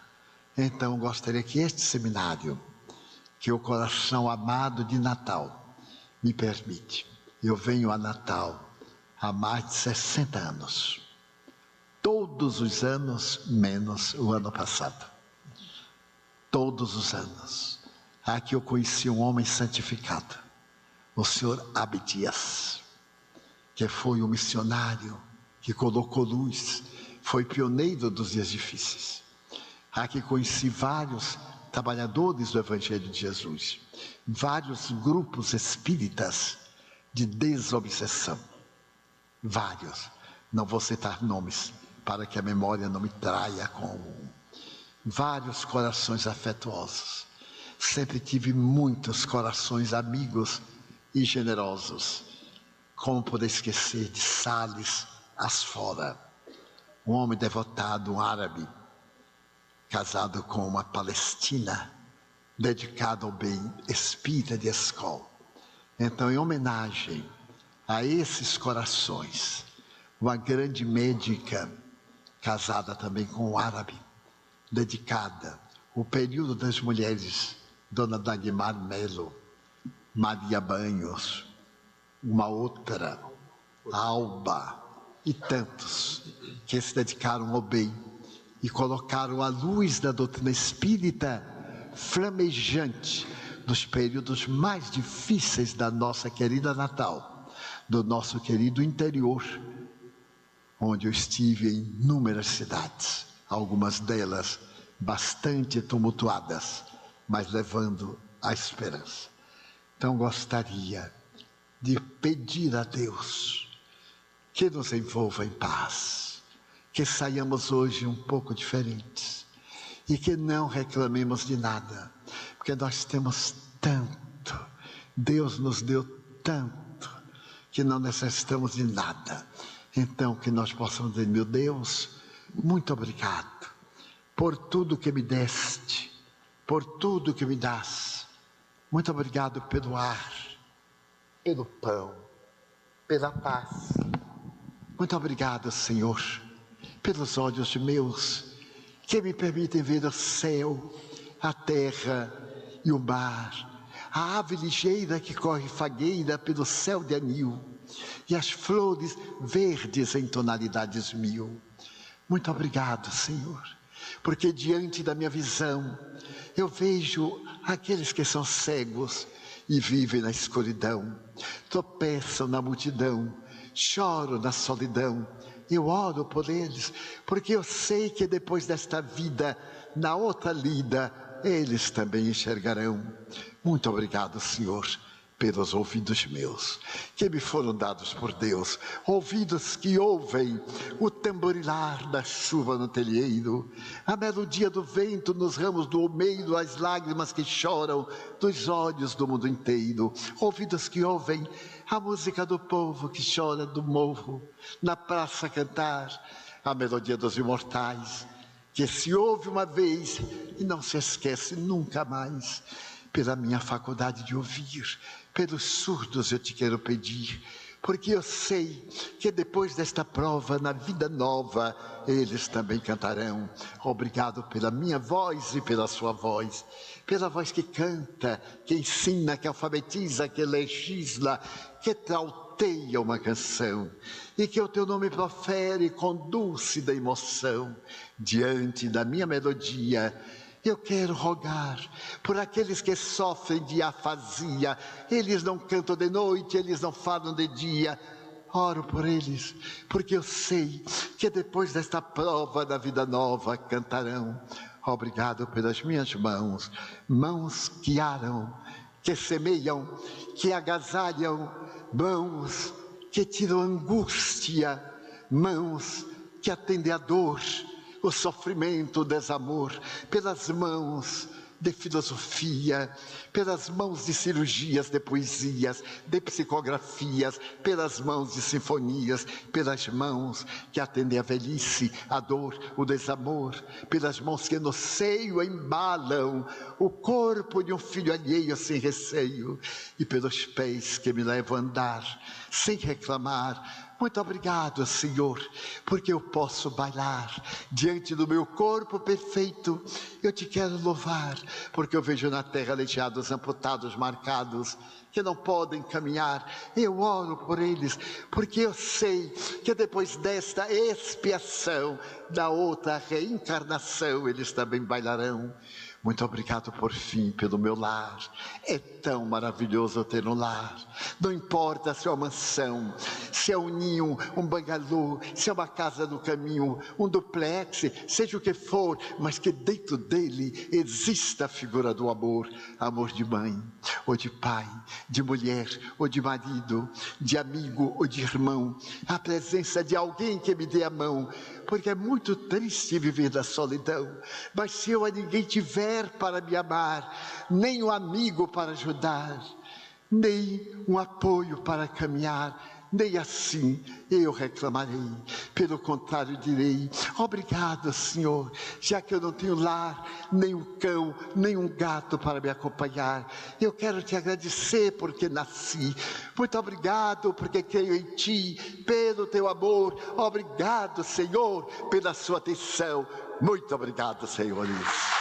Então gostaria que este seminário, que o coração amado de Natal me permite. Eu venho a Natal há mais de 60 anos. Todos os anos, menos o ano passado. Todos os anos. Aqui eu conheci um homem santificado, o senhor Abdias, que foi um missionário que colocou luz, foi pioneiro dos dias difíceis. Aqui conheci vários trabalhadores do Evangelho de Jesus, vários grupos espíritas de desobsessão, vários, não vou citar nomes, para que a memória não me traia com vários corações afetuosos. Sempre tive muitos corações amigos e generosos. Como poder esquecer de Sales Asfora, um homem devotado, um árabe, casado com uma palestina, dedicado ao bem espírita de escola. Então, em homenagem a esses corações, uma grande médica, casada também com um árabe, dedicada, o período das mulheres, Dona Dagmar Melo, Maria Banhos, uma outra, Alba, e tantos que se dedicaram ao bem e colocaram a luz da doutrina espírita flamejante nos períodos mais difíceis da nossa querida Natal, do nosso querido interior, onde eu estive em inúmeras cidades, algumas delas bastante tumultuadas, mas levando a esperança. Então gostaria de pedir a Deus que nos envolva em paz, que saiamos hoje um pouco diferentes e que não reclamemos de nada, porque nós temos tanto, Deus nos deu tanto, que não necessitamos de nada. Então que nós possamos dizer: meu Deus, muito obrigado por tudo que me deste, por tudo que me dás. Muito obrigado pelo ar, pelo pão, pela paz. Muito obrigado, Senhor, pelos olhos meus, que me permitem ver o céu, a terra e o mar, a ave ligeira que corre fagueira pelo céu de anil, e as flores verdes em tonalidades mil. Muito obrigado, Senhor, porque diante da minha visão, eu vejo aqueles que são cegos e vivem na escuridão, tropeçam na multidão, choro na solidão. Eu oro por eles, porque eu sei que depois desta vida, na outra lida, eles também enxergarão. Muito obrigado, Senhor, pelos ouvidos meus, que me foram dados por Deus, ouvidos que ouvem o tamborilar da chuva no telheiro, a melodia do vento nos ramos do almeiro, as lágrimas que choram dos olhos do mundo inteiro, ouvidos que ouvem a música do povo que chora do morro, na praça cantar, a melodia dos imortais, que se ouve uma vez e não se esquece nunca mais. Pela minha faculdade de ouvir, pelos surdos eu te quero pedir, porque eu sei que depois desta prova, na vida nova, eles também cantarão. Obrigado pela minha voz e pela sua voz, pela voz que canta, que ensina, que alfabetiza, que legisla, que trauteia uma canção, e que o teu nome profere com dúlcida emoção. Diante da minha melodia, eu quero rogar por aqueles que sofrem de afasia. Eles não cantam de noite, eles não falam de dia. Oro por eles, porque eu sei que depois desta prova da vida nova cantarão. Obrigado pelas minhas mãos, mãos que aram, que semeiam, que agasalham, mãos que tiram angústia, mãos que atende a dor, o sofrimento, o desamor, pelas mãos de filosofia, pelas mãos de cirurgias, de poesias, de psicografias, pelas mãos de sinfonias, pelas mãos que atendem a velhice, a dor, o desamor, pelas mãos que no seio embalam o corpo de um filho alheio sem receio, e pelos pés que me levam a andar sem reclamar. Muito obrigado, Senhor, porque eu posso bailar diante do meu corpo perfeito. Eu te quero louvar, porque eu vejo na terra aleijados, amputados, marcados, que não podem caminhar. Eu oro por eles, porque eu sei que depois desta expiação, da outra reencarnação, eles também bailarão. Muito obrigado, por fim, pelo meu lar. É tão maravilhoso ter um lar. Não importa se é uma mansão, se é um ninho, um bangalô, se é uma casa no caminho, um duplex, seja o que for, mas que dentro dele exista a figura do amor. Amor de mãe, ou de pai, de mulher, ou de marido, de amigo ou de irmão. A presença de alguém que me dê a mão, porque é muito triste viver da solidão. Mas se eu a ninguém tiver para me amar, nem um amigo para ajudar, nem um apoio para caminhar, nem assim eu reclamarei. Pelo contrário, direi: obrigado, Senhor, já que eu não tenho lar, nem um cão, nem um gato para me acompanhar. Eu quero te agradecer porque nasci. Muito obrigado porque creio em ti, pelo teu amor. Obrigado, Senhor, pela sua atenção. Muito obrigado, senhores.